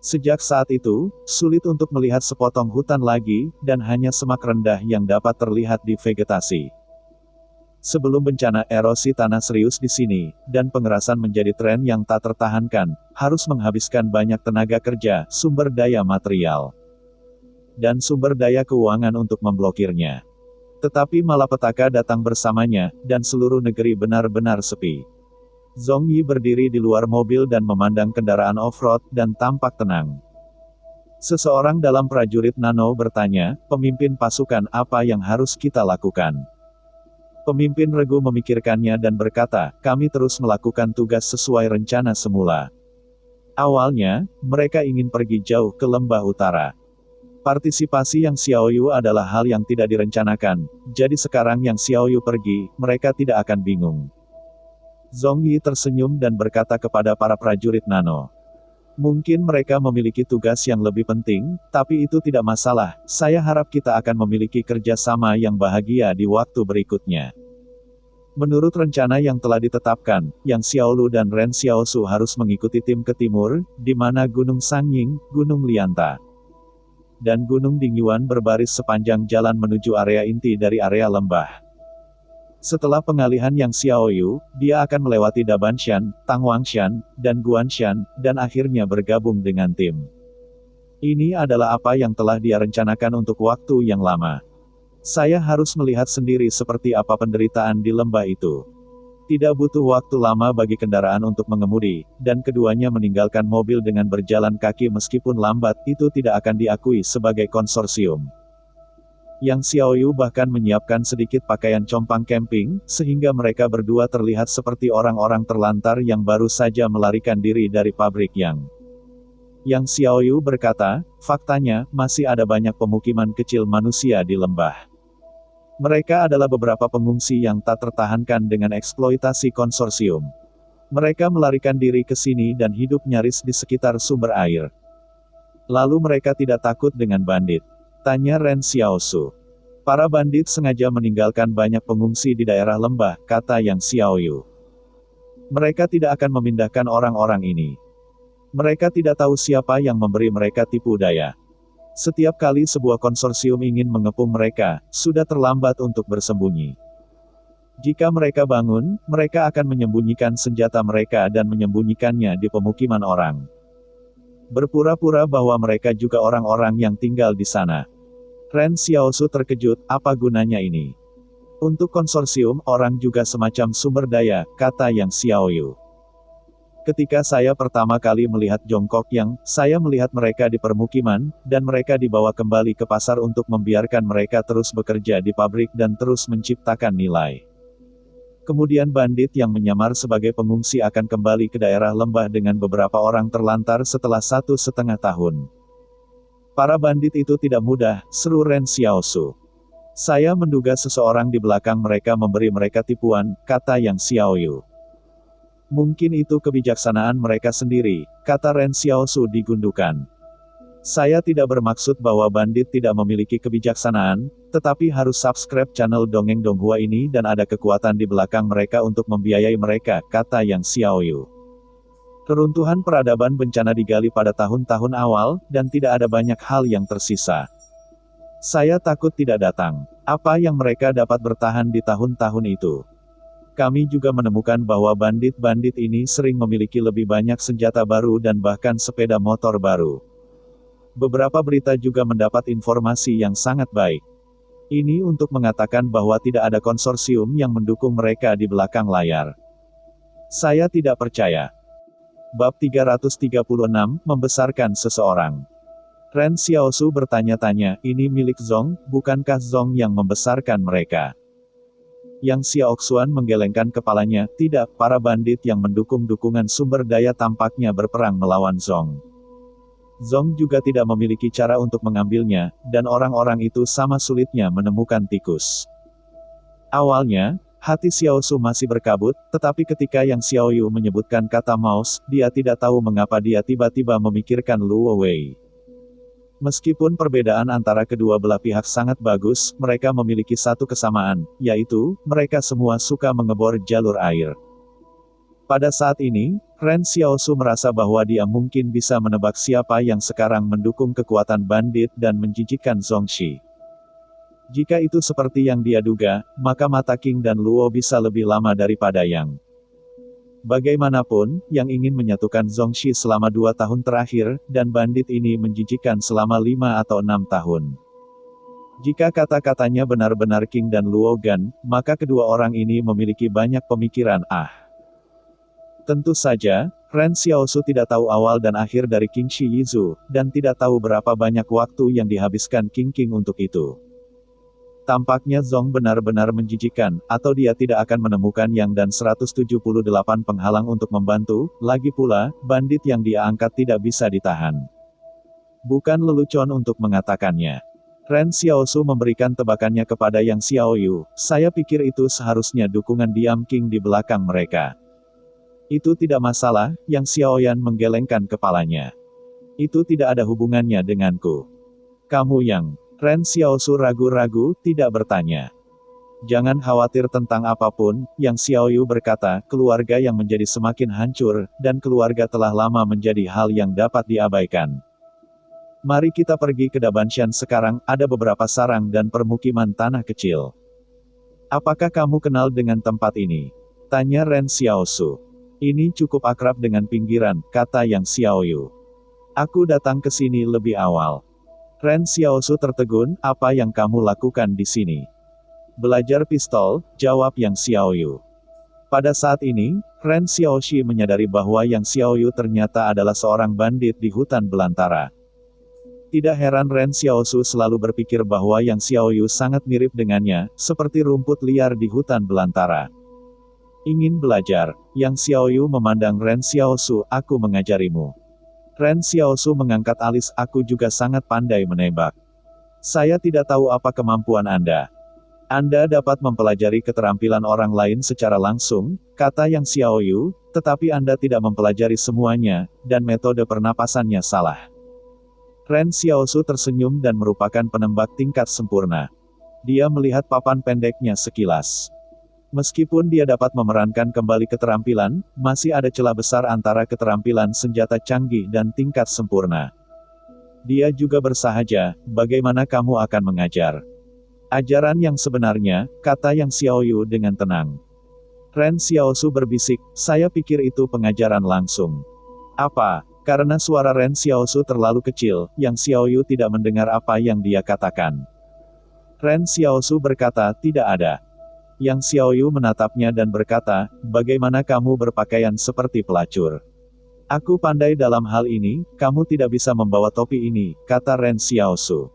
Sejak saat itu, sulit untuk melihat sepotong hutan lagi, dan hanya semak rendah yang dapat terlihat di vegetasi. Sebelum bencana, erosi tanah serius di sini, dan pengerasan menjadi tren yang tak tertahankan, harus menghabiskan banyak tenaga kerja, sumber daya material, dan sumber daya keuangan untuk memblokirnya. Tetapi malapetaka datang bersamanya, dan seluruh negeri benar-benar sepi. Zhong Yi berdiri di luar mobil dan memandang kendaraan off-road, dan tampak tenang. Seseorang dalam prajurit Nano bertanya, "Pemimpin pasukan, apa yang harus kita lakukan?" Pemimpin regu memikirkannya dan berkata, "Kami terus melakukan tugas sesuai rencana semula. Awalnya, mereka ingin pergi jauh ke lembah utara. Partisipasi Yang Xiaoyu adalah hal yang tidak direncanakan, jadi sekarang Yang Xiaoyu pergi, mereka tidak akan bingung." Zhong Yi tersenyum dan berkata kepada para prajurit Nano, "Mungkin mereka memiliki tugas yang lebih penting, tapi itu tidak masalah, saya harap kita akan memiliki kerjasama yang bahagia di waktu berikutnya." Menurut rencana yang telah ditetapkan, Yang Xiaolu dan Ren Xiaosu harus mengikuti tim ke timur, di mana Gunung Sangying, Gunung Lianta, dan Gunung Dingyuan berbaris sepanjang jalan menuju area inti dari area lembah. Setelah pengalihan Yang Xiaoyu, dia akan melewati Dabanshan, Tangwangshan, dan Guanshan, dan akhirnya bergabung dengan tim. Ini adalah apa yang telah dia rencanakan untuk waktu yang lama. Saya harus melihat sendiri seperti apa penderitaan di lembah itu. Tidak butuh waktu lama bagi kendaraan untuk mengemudi, dan keduanya meninggalkan mobil dengan berjalan kaki meskipun lambat, itu tidak akan diakui sebagai konsorsium. Yang Xiaoyu bahkan menyiapkan sedikit pakaian compang camping, sehingga mereka berdua terlihat seperti orang-orang terlantar yang baru saja melarikan diri dari pabrik Yang Xiaoyu berkata, "Faktanya, masih ada banyak pemukiman kecil manusia di lembah. Mereka adalah beberapa pengungsi yang tak tertahankan dengan eksploitasi konsorsium. Mereka melarikan diri ke sini dan hidup nyaris di sekitar sumber air." "Lalu mereka tidak takut dengan bandit?" tanya Ren Xiaosu. "Para bandit sengaja meninggalkan banyak pengungsi di daerah lembah," kata Yang Xiaoyu. "Mereka tidak akan memindahkan orang-orang ini. Mereka tidak tahu siapa yang memberi mereka tipu daya. Setiap kali sebuah konsorsium ingin mengepung mereka, sudah terlambat untuk bersembunyi. Jika mereka bangun, mereka akan menyembunyikan senjata mereka dan menyembunyikannya di pemukiman orang. Berpura-pura bahwa mereka juga orang-orang yang tinggal di sana." Ren Xiaosu terkejut, "Apa gunanya ini? Untuk konsorsium, orang juga semacam sumber daya," kata Yang Xiaoyu. "Ketika saya pertama kali melihat Jongkok Yang, saya melihat mereka di permukiman, dan mereka dibawa kembali ke pasar untuk membiarkan mereka terus bekerja di pabrik dan terus menciptakan nilai. Kemudian bandit yang menyamar sebagai pengungsi akan kembali ke daerah lembah dengan beberapa orang terlantar setelah 1,5 tahun. Para bandit itu tidak mudah," seru Ren Xiaosu. "Saya menduga seseorang di belakang mereka memberi mereka tipuan," kata Yang Xiaoyu. "Mungkin itu kebijaksanaan mereka sendiri," kata Ren Xiaosu digundukan. "Saya tidak bermaksud bahwa bandit tidak memiliki kebijaksanaan, tetapi harus subscribe channel Dongeng Donghua ini dan ada kekuatan di belakang mereka untuk membiayai mereka," kata Yang Xiaoyu. "Reruntuhan peradaban bencana digali pada tahun-tahun awal, dan tidak ada banyak hal yang tersisa. Saya takut tidak datang. Apa yang mereka dapat bertahan di tahun-tahun itu? Kami juga menemukan bahwa bandit-bandit ini sering memiliki lebih banyak senjata baru dan bahkan sepeda motor baru. Beberapa berita juga mendapat informasi yang sangat baik. Ini untuk mengatakan bahwa tidak ada konsorsium yang mendukung mereka di belakang layar. Saya tidak percaya." Bab 336, Membesarkan Seseorang. Ren Xiaosu bertanya-tanya, "Ini milik Zhong, bukankah Zhong yang membesarkan mereka?" Yang Xiaoxuan menggelengkan kepalanya, "Tidak, para bandit yang mendukung dukungan sumber daya tampaknya berperang melawan Zhong. Zong juga tidak memiliki cara untuk mengambilnya, dan orang-orang itu sama sulitnya menemukan tikus. Awalnya, hati Xiao Su masih berkabut, tetapi ketika Yang Xiaoyu menyebutkan kata mouse, dia tidak tahu mengapa dia tiba-tiba memikirkan Luo Wei. Meskipun perbedaan antara kedua belah pihak sangat bagus, mereka memiliki satu kesamaan, yaitu, mereka semua suka mengebor jalur air. Pada saat ini, Ren Xiaosu merasa bahwa dia mungkin bisa menebak siapa yang sekarang mendukung kekuatan bandit dan menjijikkan Zongxi. Jika itu seperti yang dia duga, maka mata King dan Luo bisa lebih lama daripada Yang. Bagaimanapun, Yang ingin menyatukan Zongxi selama 2 tahun terakhir, dan bandit ini menjijikkan selama 5 atau 6 tahun. Jika kata-katanya benar-benar King dan Luo Gan, maka kedua orang ini memiliki banyak pemikiran. Tentu saja, Ren Xiaosu tidak tahu awal dan akhir dari King Shi Yizu, dan tidak tahu berapa banyak waktu yang dihabiskan King untuk itu. Tampaknya Zong benar-benar menjijikkan, atau dia tidak akan menemukan Yang dan 178 penghalang untuk membantu, lagi pula, bandit yang dia angkat tidak bisa ditahan. Bukan lelucon untuk mengatakannya. Ren Xiaosu memberikan tebakannya kepada Yang Xiaoyu, saya pikir itu seharusnya dukungan diam King di belakang mereka. Itu tidak masalah, Yang Xiaoyan menggelengkan kepalanya. Itu tidak ada hubungannya denganku. Kamu Yang. Ren Xiaosu ragu-ragu, tidak bertanya. Jangan khawatir tentang apapun, Yang Xiaoyu berkata, keluarga yang menjadi semakin hancur, dan keluarga telah lama menjadi hal yang dapat diabaikan. Mari kita pergi ke Dabanshan sekarang, ada beberapa sarang dan permukiman tanah kecil. Apakah kamu kenal dengan tempat ini? Tanya Ren Xiaosu. Ini cukup akrab dengan pinggiran, kata Yang Xiaoyu. Aku datang ke sini lebih awal. Ren Xiaosu tertegun, apa yang kamu lakukan di sini? Belajar pistol, jawab Yang Xiaoyu. Pada saat ini, Ren Xiaoxi menyadari bahwa Yang Xiaoyu ternyata adalah seorang bandit di hutan belantara. Tidak heran Ren Xiaosu selalu berpikir bahwa Yang Xiaoyu sangat mirip dengannya, seperti rumput liar di hutan belantara. Ingin belajar, Yang Xiaoyu memandang Ren Xiaosu, aku mengajarimu. Ren Xiaosu mengangkat alis, aku juga sangat pandai menembak. Saya tidak tahu apa kemampuan Anda. Anda dapat mempelajari keterampilan orang lain secara langsung, kata Yang Xiaoyu, tetapi Anda tidak mempelajari semuanya, dan metode pernapasannya salah. Ren Xiaosu tersenyum dan merupakan penembak tingkat sempurna. Dia melihat papan pendeknya sekilas. Meskipun dia dapat memerankan kembali keterampilan, masih ada celah besar antara keterampilan senjata canggih dan tingkat sempurna. Dia juga bersahaja, bagaimana kamu akan mengajar? Ajaran yang sebenarnya, kata Yang Xiaoyu dengan tenang. Ren Xiaosu berbisik, saya pikir itu pengajaran langsung. Apa? Karena suara Ren Xiaosu terlalu kecil, Yang Xiaoyu tidak mendengar apa yang dia katakan. Ren Xiaosu berkata, tidak ada. Yang Xiaoyu menatapnya dan berkata, bagaimana kamu berpakaian seperti pelacur? Aku pandai dalam hal ini, kamu tidak bisa membawa topi ini, kata Ren Xiaosu.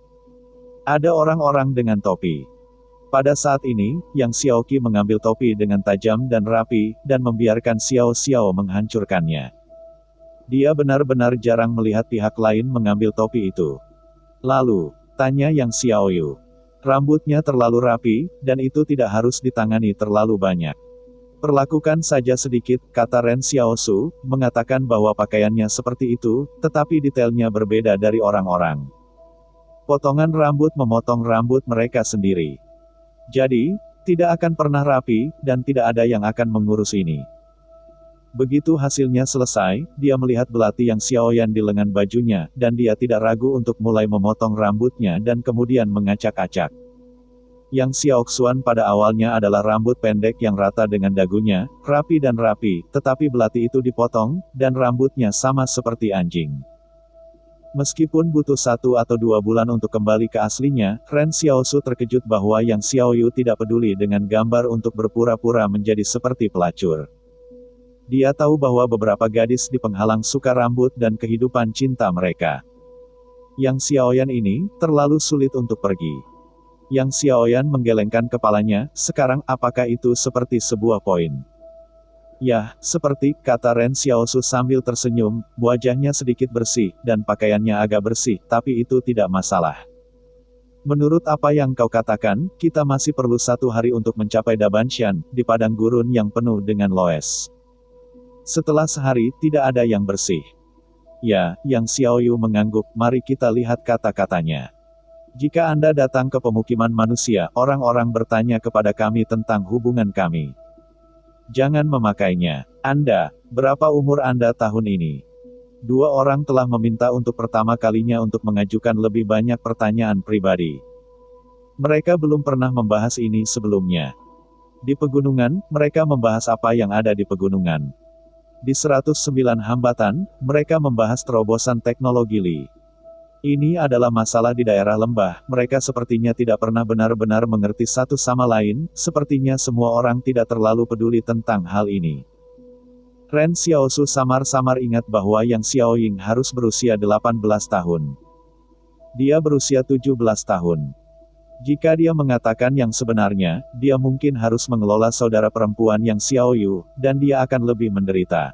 Ada orang-orang dengan topi. Pada saat ini, Yang Xiaoqi mengambil topi dengan tajam dan rapi, dan membiarkan Xiao Xiao menghancurkannya. Dia benar-benar jarang melihat pihak lain mengambil topi itu. Lalu, tanya Yang Xiaoyu. Rambutnya terlalu rapi, dan itu tidak harus ditangani terlalu banyak. Perlakukan saja sedikit, kata Ren Xiaosu, mengatakan bahwa pakaiannya seperti itu, tetapi detailnya berbeda dari orang-orang. Potongan rambut memotong rambut mereka sendiri. Jadi, tidak akan pernah rapi, dan tidak ada yang akan mengurus ini. Begitu hasilnya selesai, dia melihat belati Yang Xiaoyan di lengan bajunya, dan dia tidak ragu untuk mulai memotong rambutnya dan kemudian mengacak-acak. Yang Xiaoxuan pada awalnya adalah rambut pendek yang rata dengan dagunya, rapi dan rapi, tetapi belati itu dipotong, dan rambutnya sama seperti anjing. Meskipun butuh 1 atau 2 bulan untuk kembali ke aslinya, Ren Xiaosu terkejut bahwa Yang Xiaoyu tidak peduli dengan gambar untuk berpura-pura menjadi seperti pelacur. Dia tahu bahwa beberapa gadis di penghalang suka rambut dan kehidupan cinta mereka. Yang Xiaoyan ini, terlalu sulit untuk pergi. Yang Xiaoyan menggelengkan kepalanya, sekarang apakah itu seperti sebuah poin? Yah, seperti, kata Ren Xiaosu sambil tersenyum, wajahnya sedikit bersih, dan pakaiannya agak bersih, tapi itu tidak masalah. Menurut apa yang kau katakan, kita masih perlu 1 hari untuk mencapai Dabanshan, di padang gurun yang penuh dengan loes. Setelah sehari, tidak ada yang bersih. Ya, Yang Xiaoyu mengangguk, mari kita lihat kata-katanya. Jika Anda datang ke pemukiman manusia, orang-orang bertanya kepada kami tentang hubungan kami. Jangan memakainya. Anda, berapa umur Anda tahun ini? 2 orang telah meminta untuk pertama kalinya untuk mengajukan lebih banyak pertanyaan pribadi. Mereka belum pernah membahas ini sebelumnya. Di pegunungan, mereka membahas apa yang ada di pegunungan. Di 109 hambatan, mereka membahas terobosan teknologi Li. Ini adalah masalah di daerah lembah, mereka sepertinya tidak pernah benar-benar mengerti satu sama lain, sepertinya semua orang tidak terlalu peduli tentang hal ini. Ren Xiaosu samar-samar ingat bahwa Yang Xiaoying harus berusia 18 tahun. Dia berusia 17 tahun. Jika dia mengatakan yang sebenarnya, dia mungkin harus mengelola saudara perempuan Yang Xiaoyu, dan dia akan lebih menderita.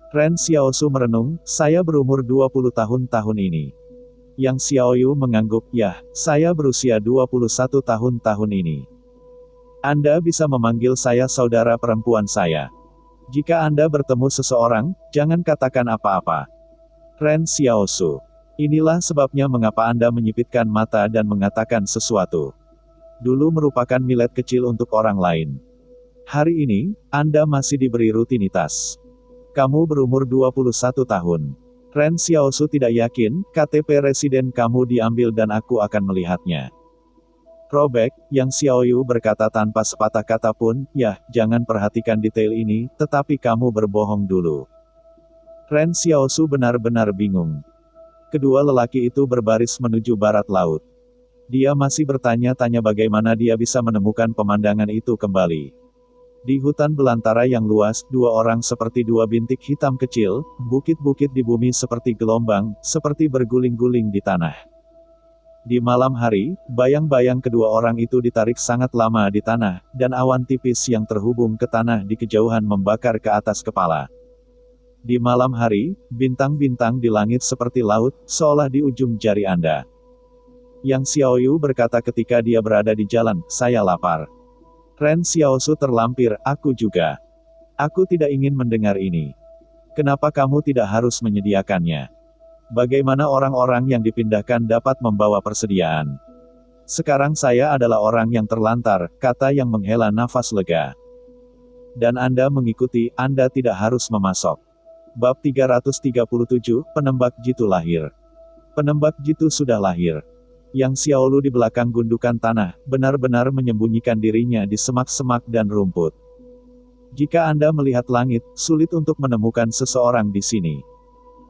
Ren Xiaosu merenung, saya berumur 20 tahun ini. Yang Xiaoyu mengangguk, yah, saya berusia 21 tahun ini. Anda bisa memanggil saya saudara perempuan saya. Jika Anda bertemu seseorang, jangan katakan apa-apa. Ren Xiaosu. Inilah sebabnya mengapa Anda menyipitkan mata dan mengatakan sesuatu. Dulu merupakan milet kecil untuk orang lain. Hari ini, Anda masih diberi rutinitas. Kamu berumur 21 tahun. Ren Xiaosu tidak yakin, KTP residen kamu diambil dan aku akan melihatnya. Robek, Yang Xiaoyu berkata tanpa sepatah kata pun, yah, jangan perhatikan detail ini, tetapi kamu berbohong dulu. Ren Xiaosu benar-benar bingung. Kedua lelaki itu berbaris menuju barat laut. Dia masih bertanya-tanya bagaimana dia bisa menemukan pemandangan itu kembali. Di hutan belantara yang luas, 2 orang seperti 2 bintik hitam kecil, bukit-bukit di bumi seperti gelombang, seperti berguling-guling di tanah. Di malam hari, bayang-bayang kedua orang itu ditarik sangat lama di tanah, dan awan tipis yang terhubung ke tanah di kejauhan membakar ke atas kepala. Di malam hari, bintang-bintang di langit seperti laut, seolah di ujung jari Anda. Yang Xiaoyu berkata ketika dia berada di jalan, saya lapar. Ren Xiaosu terlampir, aku juga. Aku tidak ingin mendengar ini. Kenapa kamu tidak harus menyediakannya? Bagaimana orang-orang yang dipindahkan dapat membawa persediaan? Sekarang saya adalah orang yang terlantar, kata yang menghela nafas lega. Dan Anda mengikuti, Anda tidak harus memasok. Bab 337, Penembak Jitu lahir. Penembak Jitu sudah lahir. Yang Xiaolu di belakang gundukan tanah, benar-benar menyembunyikan dirinya di semak-semak dan rumput. Jika Anda melihat langit, sulit untuk menemukan seseorang di sini.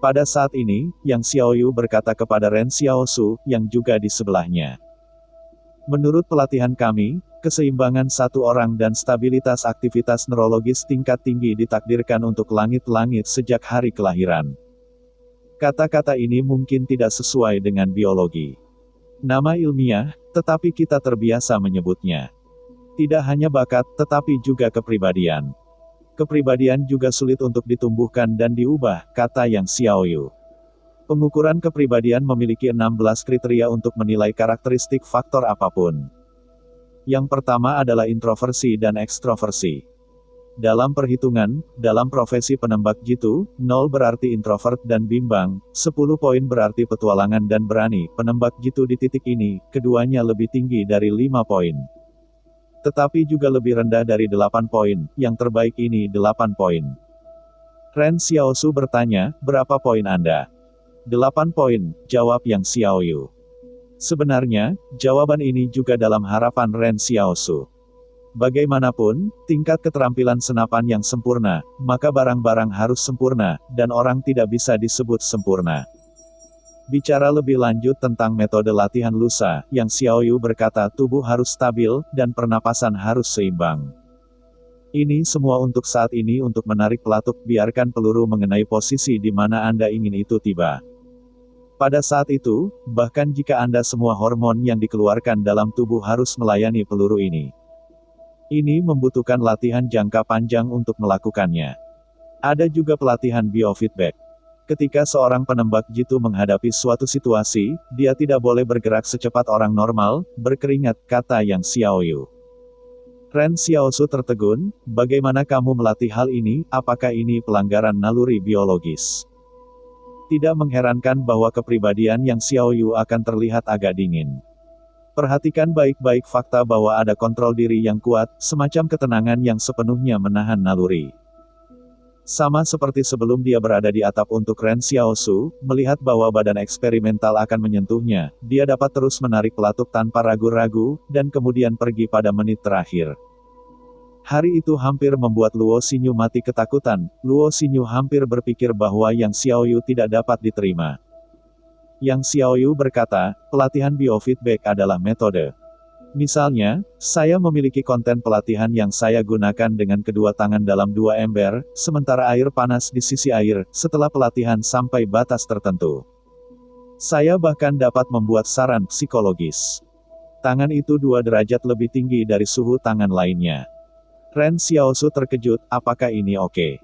Pada saat ini, Yang Xiaoyu berkata kepada Ren Xiaosu, yang juga di sebelahnya. Menurut pelatihan kami, keseimbangan satu orang dan stabilitas aktivitas neurologis tingkat tinggi ditakdirkan untuk langit-langit sejak hari kelahiran. Kata-kata ini mungkin tidak sesuai dengan biologi. Nama ilmiah, tetapi kita terbiasa menyebutnya. Tidak hanya bakat, tetapi juga kepribadian. Kepribadian juga sulit untuk ditumbuhkan dan diubah, kata Yang Xiaoyu. Pengukuran kepribadian memiliki 16 kriteria untuk menilai karakteristik faktor apapun. Yang pertama adalah introversi dan ekstroversi. Dalam perhitungan, dalam profesi penembak jitu, 0 berarti introvert dan bimbang, 10 poin berarti petualangan dan berani. Penembak jitu di titik ini, keduanya lebih tinggi dari 5 poin. Tetapi juga lebih rendah dari 8 poin, yang terbaik ini 8 poin. Ren Xiaosu bertanya, berapa poin Anda? 8 poin, jawab Yang Xiaoyu. Sebenarnya, jawaban ini juga dalam harapan Ren Xiaosu. Bagaimanapun, tingkat keterampilan senapan yang sempurna, maka barang-barang harus sempurna, dan orang tidak bisa disebut sempurna. Bicara lebih lanjut tentang metode latihan lusa, Yang Xiaoyu berkata tubuh harus stabil, dan pernapasan harus seimbang. Ini semua untuk saat ini untuk menarik pelatuk, biarkan peluru mengenai posisi di mana Anda ingin itu tiba. Pada saat itu, bahkan jika Anda semua hormon yang dikeluarkan dalam tubuh harus melayani peluru ini. Ini membutuhkan latihan jangka panjang untuk melakukannya. Ada juga pelatihan biofeedback. Ketika seorang penembak jitu menghadapi suatu situasi, dia tidak boleh bergerak secepat orang normal, berkeringat, kata Yang Xiaoyu. Ren Xiaosu tertegun, bagaimana kamu melatih hal ini, apakah ini pelanggaran naluri biologis? Tidak mengherankan bahwa kepribadian Yang Xiaoyu akan terlihat agak dingin. Perhatikan baik-baik fakta bahwa ada kontrol diri yang kuat, semacam ketenangan yang sepenuhnya menahan naluri. Sama seperti sebelum dia berada di atap untuk Ren Xiaosu, melihat bahwa badan eksperimental akan menyentuhnya, dia dapat terus menarik pelatuk tanpa ragu-ragu, dan kemudian pergi pada menit terakhir. Hari itu hampir membuat Luo Xinyu mati ketakutan. Luo Xinyu hampir berpikir bahwa Yang Xiaoyu tidak dapat diterima. Yang Xiaoyu berkata, pelatihan biofeedback adalah metode. Misalnya, saya memiliki konten pelatihan yang saya gunakan dengan kedua tangan dalam 2 ember, sementara air panas di sisi air, setelah pelatihan sampai batas tertentu. Saya bahkan dapat membuat saran psikologis. Tangan itu 2 derajat lebih tinggi dari suhu tangan lainnya. Ren Xiaosu terkejut, apakah ini oke?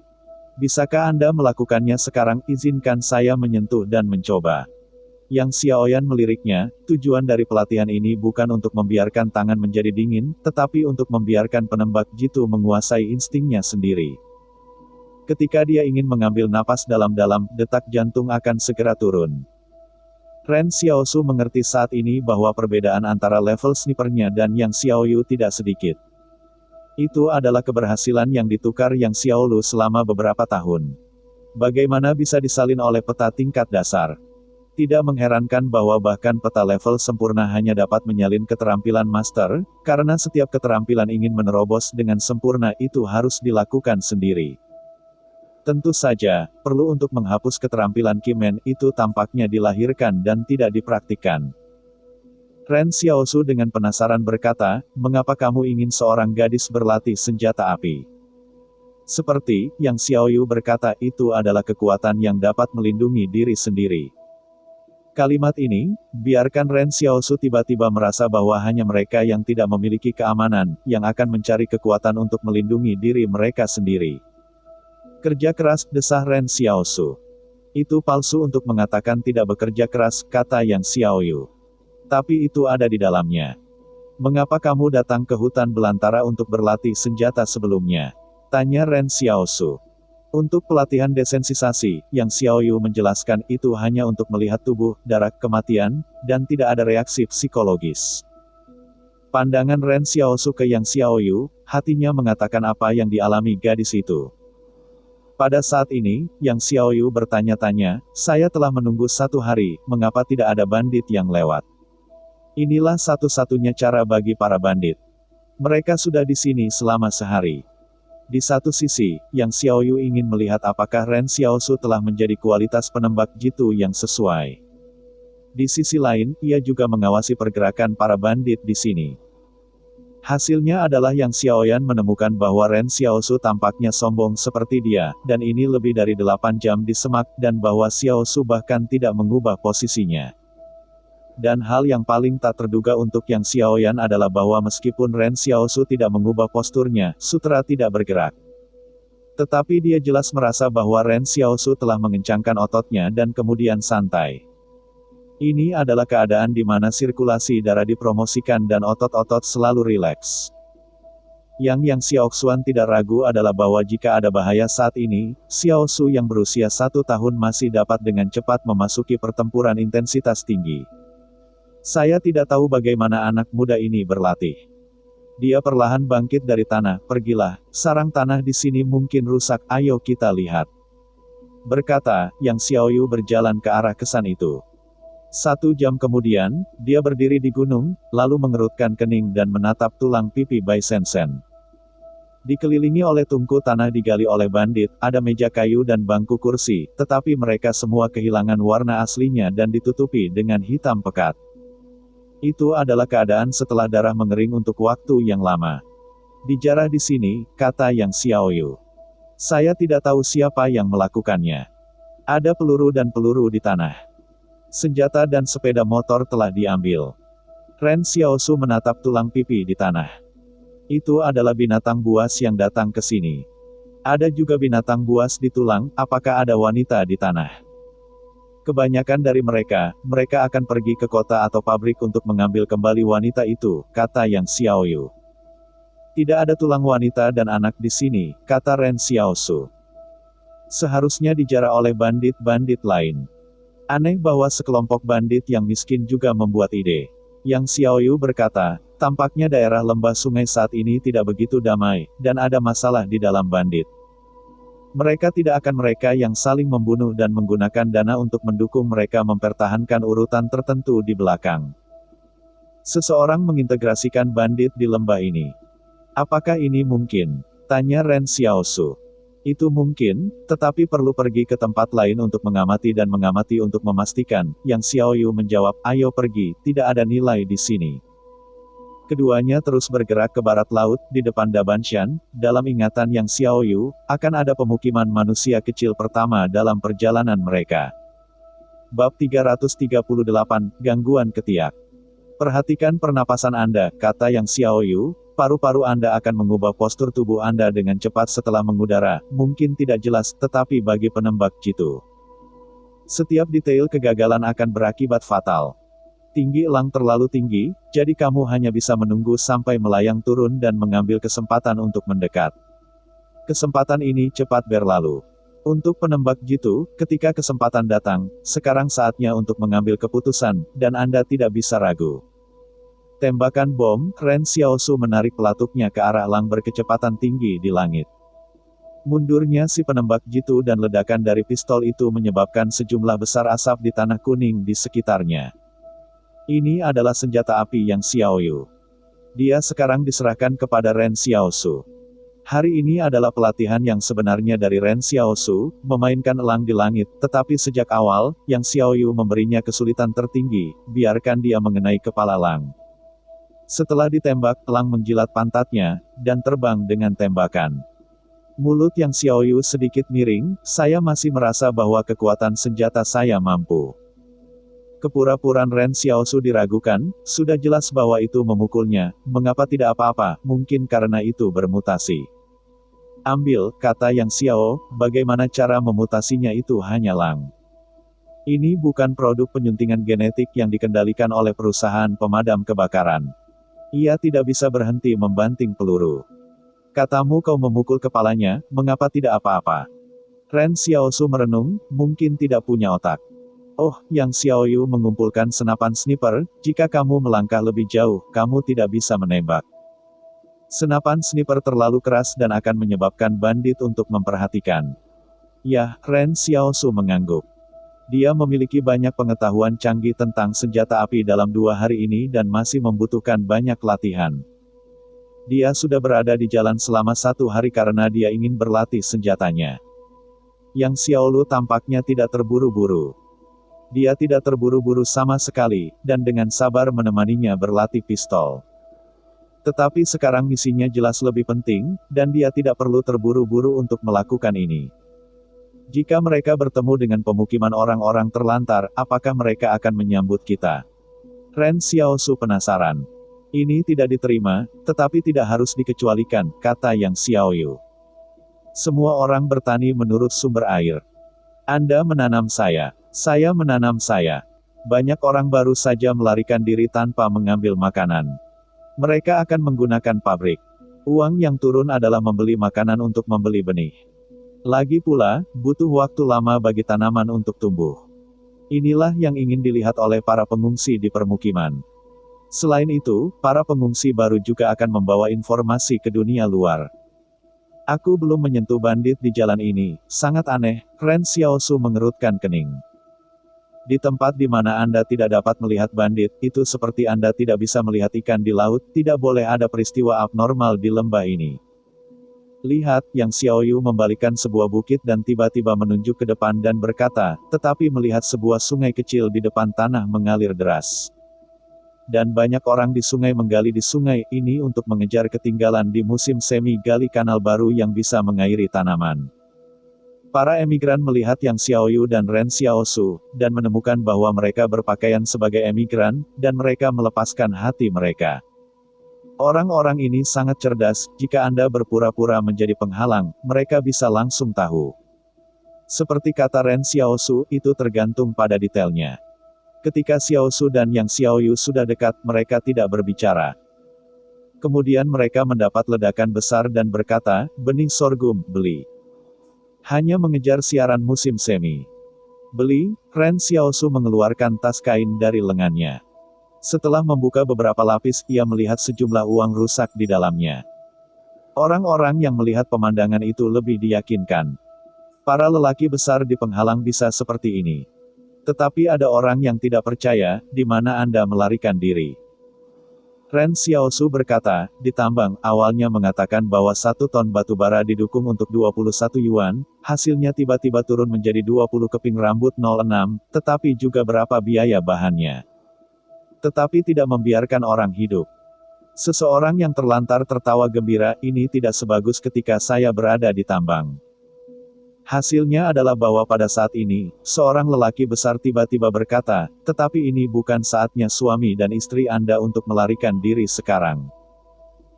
Bisakah Anda melakukannya sekarang? Izinkan saya menyentuh dan mencoba. Yang Xiaoyan meliriknya, tujuan dari pelatihan ini bukan untuk membiarkan tangan menjadi dingin, tetapi untuk membiarkan penembak jitu menguasai instingnya sendiri. Ketika dia ingin mengambil napas dalam-dalam, detak jantung akan segera turun. Ren Xiaosu mengerti saat ini bahwa perbedaan antara level snipernya dan Yang Xiaoyu tidak sedikit. Itu adalah keberhasilan yang ditukar Yang Xiaolu selama beberapa tahun. Bagaimana bisa disalin oleh peta tingkat dasar? Tidak mengherankan bahwa bahkan peta level sempurna hanya dapat menyalin keterampilan master, karena setiap keterampilan ingin menerobos dengan sempurna itu harus dilakukan sendiri. Tentu saja, perlu untuk menghapus keterampilan Kimen itu tampaknya dilahirkan dan tidak dipraktikkan. Ren Xiaosu dengan penasaran berkata, mengapa kamu ingin seorang gadis berlatih senjata api? Seperti, Yang Xiaoyu berkata itu adalah kekuatan yang dapat melindungi diri sendiri. Kalimat ini, biarkan Ren Xiaosu tiba-tiba merasa bahwa hanya mereka yang tidak memiliki keamanan, yang akan mencari kekuatan untuk melindungi diri mereka sendiri. Kerja keras, desah Ren Xiaosu. Itu palsu untuk mengatakan tidak bekerja keras, kata Yang Xiaoyu. Tapi itu ada di dalamnya. Mengapa kamu datang ke hutan belantara untuk berlatih senjata sebelumnya? Tanya Ren Xiaosu. Untuk pelatihan desensisasi, Yang Xiaoyu menjelaskan itu hanya untuk melihat tubuh, darah, kematian, dan tidak ada reaksi psikologis. Pandangan Ren Xiaosu ke Yang Xiaoyu, hatinya mengatakan apa yang dialami gadis itu. Pada saat ini, Yang Xiaoyu bertanya-tanya, saya telah menunggu 1 hari, mengapa tidak ada bandit yang lewat? Inilah satu-satunya cara bagi para bandit. Mereka sudah di sini selama sehari. Di satu sisi, Yang Xiaoyu ingin melihat apakah Ren Xiaosu telah menjadi kualitas penembak jitu yang sesuai. Di sisi lain, ia juga mengawasi pergerakan para bandit di sini. Hasilnya adalah Yang Xiaoyan menemukan bahwa Ren Xiaosu tampaknya sombong seperti dia, dan ini lebih dari 8 jam di semak, dan bahwa Xiaosu bahkan tidak mengubah posisinya. Dan hal yang paling tak terduga untuk Yang Xiaoyan adalah bahwa meskipun Ren Xiaosu tidak mengubah posturnya, Sutra tidak bergerak. Tetapi dia jelas merasa bahwa Ren Xiaosu telah mengencangkan ototnya dan kemudian santai. Ini adalah keadaan di mana sirkulasi darah dipromosikan dan otot-otot selalu rileks. Yang Xiaoxuan tidak ragu adalah bahwa jika ada bahaya saat ini, Xiaosu yang berusia 1 tahun masih dapat dengan cepat memasuki pertempuran intensitas tinggi. Saya tidak tahu bagaimana anak muda ini berlatih. Dia perlahan bangkit dari tanah, pergilah, sarang tanah di sini mungkin rusak, ayo kita lihat. Berkata, Yang Xiaoyu berjalan ke arah kesan itu. 1 jam kemudian, dia berdiri di gunung, lalu mengerutkan kening dan menatap tulang pipi Bai Sensen. Dikelilingi oleh tungku tanah digali oleh bandit, ada meja kayu dan bangku kursi, tetapi mereka semua kehilangan warna aslinya dan ditutupi dengan hitam pekat. Itu adalah keadaan setelah darah mengering untuk waktu yang lama. Dijarah di sini, kata Yang Xiaoyu. Saya tidak tahu siapa yang melakukannya. Ada peluru dan peluru di tanah. Senjata dan sepeda motor telah diambil. Ren Xiaosu menatap tulang pipi di tanah. Itu adalah binatang buas yang datang ke sini. Ada juga binatang buas di tulang, apakah ada wanita di tanah? Kebanyakan dari mereka akan pergi ke kota atau pabrik untuk mengambil kembali wanita itu, kata Yang Xiaoyu. Tidak ada tulang wanita dan anak di sini, kata Ren Xiaosu. Seharusnya dijarah oleh bandit-bandit lain. Aneh bahwa sekelompok bandit yang miskin juga membuat ide. Yang Xiaoyu berkata, tampaknya daerah lembah sungai saat ini tidak begitu damai, dan ada masalah di dalam bandit. Mereka tidak akan mereka yang saling membunuh dan menggunakan dana untuk mendukung mereka mempertahankan urutan tertentu di belakang. Seseorang mengintegrasikan bandit di lembah ini. Apakah ini mungkin? Tanya Ren Xiaosu. Itu mungkin, tetapi perlu pergi ke tempat lain untuk mengamati dan mengamati untuk memastikan. Yang Xiaoyu menjawab, ayo pergi, tidak ada nilai di sini. Keduanya terus bergerak ke barat laut, di depan Dabanshan. Dalam ingatan Yang Xiaoyu, akan ada pemukiman manusia kecil pertama dalam perjalanan mereka. Bab 338, Gangguan Ketiak. Perhatikan pernapasan Anda, kata Yang Xiaoyu, paru-paru Anda akan mengubah postur tubuh Anda dengan cepat setelah mengudara, mungkin tidak jelas, tetapi bagi penembak jitu. Setiap detail kegagalan akan berakibat fatal. Tinggi elang terlalu tinggi, jadi kamu hanya bisa menunggu sampai melayang turun dan mengambil kesempatan untuk mendekat. Kesempatan ini cepat berlalu. Untuk penembak jitu, ketika kesempatan datang, sekarang saatnya untuk mengambil keputusan, dan Anda tidak bisa ragu. Tembakan bom, Ren Xiaosu menarik pelatuknya ke arah elang berkecepatan tinggi di langit. Mundurnya si penembak jitu dan ledakan dari pistol itu menyebabkan sejumlah besar asap di tanah kuning di sekitarnya. Ini adalah senjata api Yang Xiaoyu. Dia sekarang diserahkan kepada Ren Xiaosu. Hari ini adalah pelatihan yang sebenarnya dari Ren Xiaosu, memainkan elang di langit, tetapi sejak awal, Yang Xiaoyu memberinya kesulitan tertinggi, biarkan dia mengenai kepala elang. Setelah ditembak, elang menjilat pantatnya, dan terbang dengan tembakan. Mulut Yang Xiaoyu sedikit miring, saya masih merasa bahwa kekuatan senjata saya mampu. Kepura-puraan Ren Xiaosu diragukan, sudah jelas bahwa itu memukulnya, mengapa tidak apa-apa, mungkin karena itu bermutasi. Ambil, kata Yang Xiao, bagaimana cara memutasinya itu hanya elang. Ini bukan produk penyuntingan genetik yang dikendalikan oleh perusahaan pemadam kebakaran. Ia tidak bisa berhenti membanting peluru. Katamu kau memukul kepalanya, mengapa tidak apa-apa? Ren Xiaosu merenung, mungkin tidak punya otak. Oh, Yang Xiaoyu mengumpulkan senapan sniper, jika kamu melangkah lebih jauh, kamu tidak bisa menembak. Senapan sniper terlalu keras dan akan menyebabkan bandit untuk memperhatikan. Ya, Ren Xiaosu mengangguk. Dia memiliki banyak pengetahuan canggih tentang senjata api dalam 2 hari ini dan masih membutuhkan banyak latihan. Dia sudah berada di jalan selama 1 hari karena dia ingin berlatih senjatanya. Yang Xiaolu tampaknya tidak terburu-buru. Dia tidak terburu-buru sama sekali, dan dengan sabar menemaninya berlatih pistol. Tetapi sekarang misinya jelas lebih penting, dan dia tidak perlu terburu-buru untuk melakukan ini. Jika mereka bertemu dengan pemukiman orang-orang terlantar, apakah mereka akan menyambut kita? Ren Xiaosu penasaran. Ini tidak diterima, tetapi tidak harus dikecualikan, kata Yang Xiaoyu. Semua orang bertani menurut sumber air. Anda menanam saya menanam saya. Banyak orang baru saja melarikan diri tanpa mengambil makanan. Mereka akan menggunakan pabrik. Uang yang turun adalah membeli makanan untuk membeli benih. Lagi pula, butuh waktu lama bagi tanaman untuk tumbuh. Inilah yang ingin dilihat oleh para pengungsi di permukiman. Selain itu, para pengungsi baru juga akan membawa informasi ke dunia luar. Aku belum menyentuh bandit di jalan ini, sangat aneh, Ren Xiaosu mengerutkan kening. Di tempat di mana Anda tidak dapat melihat bandit, itu seperti Anda tidak bisa melihat ikan di laut, tidak boleh ada peristiwa abnormal di lembah ini. Lihat, Yang Xiaoyu membalikkan sebuah bukit dan tiba-tiba menunjuk ke depan dan berkata, tetapi melihat sebuah sungai kecil di depan tanah mengalir deras. Dan banyak orang di sungai menggali di sungai ini untuk mengejar ketinggalan di musim semi gali kanal baru yang bisa mengairi tanaman. Para emigran melihat Yang Xiaoyu dan Ren Xiaosu, dan menemukan bahwa mereka berpakaian sebagai emigran, dan mereka melepaskan hati mereka. Orang-orang ini sangat cerdas, jika Anda berpura-pura menjadi penghalang, mereka bisa langsung tahu. Seperti kata Ren Xiaosu, itu tergantung pada detailnya. Ketika Xiaosu dan Yang Xiaoyu sudah dekat, mereka tidak berbicara. Kemudian mereka mendapat ledakan besar dan berkata, benih sorghum, beli. Hanya mengejar siaran musim semi. Beli, Ren Xiaosu mengeluarkan tas kain dari lengannya. Setelah membuka beberapa lapis, ia melihat sejumlah uang rusak di dalamnya. Orang-orang yang melihat pemandangan itu lebih diyakinkan. Para lelaki besar di penghalang bisa seperti ini. Tetapi ada orang yang tidak percaya, di mana Anda melarikan diri. Ren Xiaosu berkata, di tambang, awalnya mengatakan bahwa 1 ton batu bara didukung untuk 21 yuan, hasilnya tiba-tiba turun menjadi 20 keping rambut 06, tetapi juga berapa biaya bahannya. Tetapi tidak membiarkan orang hidup. Seseorang yang terlantar tertawa gembira, ini tidak sebagus ketika saya berada di tambang. Hasilnya adalah bahwa pada saat ini, seorang lelaki besar tiba-tiba berkata, tetapi ini bukan saatnya suami dan istri Anda untuk melarikan diri sekarang.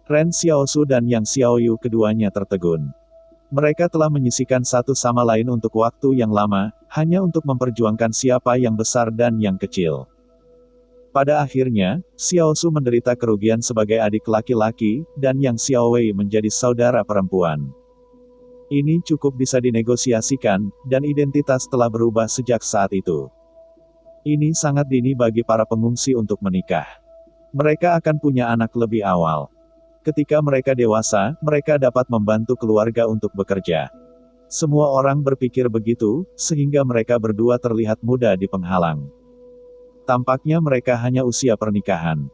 Ren Xiaosu dan Yang Xiaoyu keduanya tertegun. Mereka telah menyisikan satu sama lain untuk waktu yang lama, hanya untuk memperjuangkan siapa yang besar dan yang kecil. Pada akhirnya, Xiaosu menderita kerugian sebagai adik laki-laki, dan Yang Xiaowei menjadi saudara perempuan. Ini cukup bisa dinegosiasikan, dan identitas telah berubah sejak saat itu. Ini sangat dini bagi para pengungsi untuk menikah. Mereka akan punya anak lebih awal. Ketika mereka dewasa, mereka dapat membantu keluarga untuk bekerja. Semua orang berpikir begitu, sehingga mereka berdua terlihat muda di penghalang. Tampaknya mereka hanya usia pernikahan.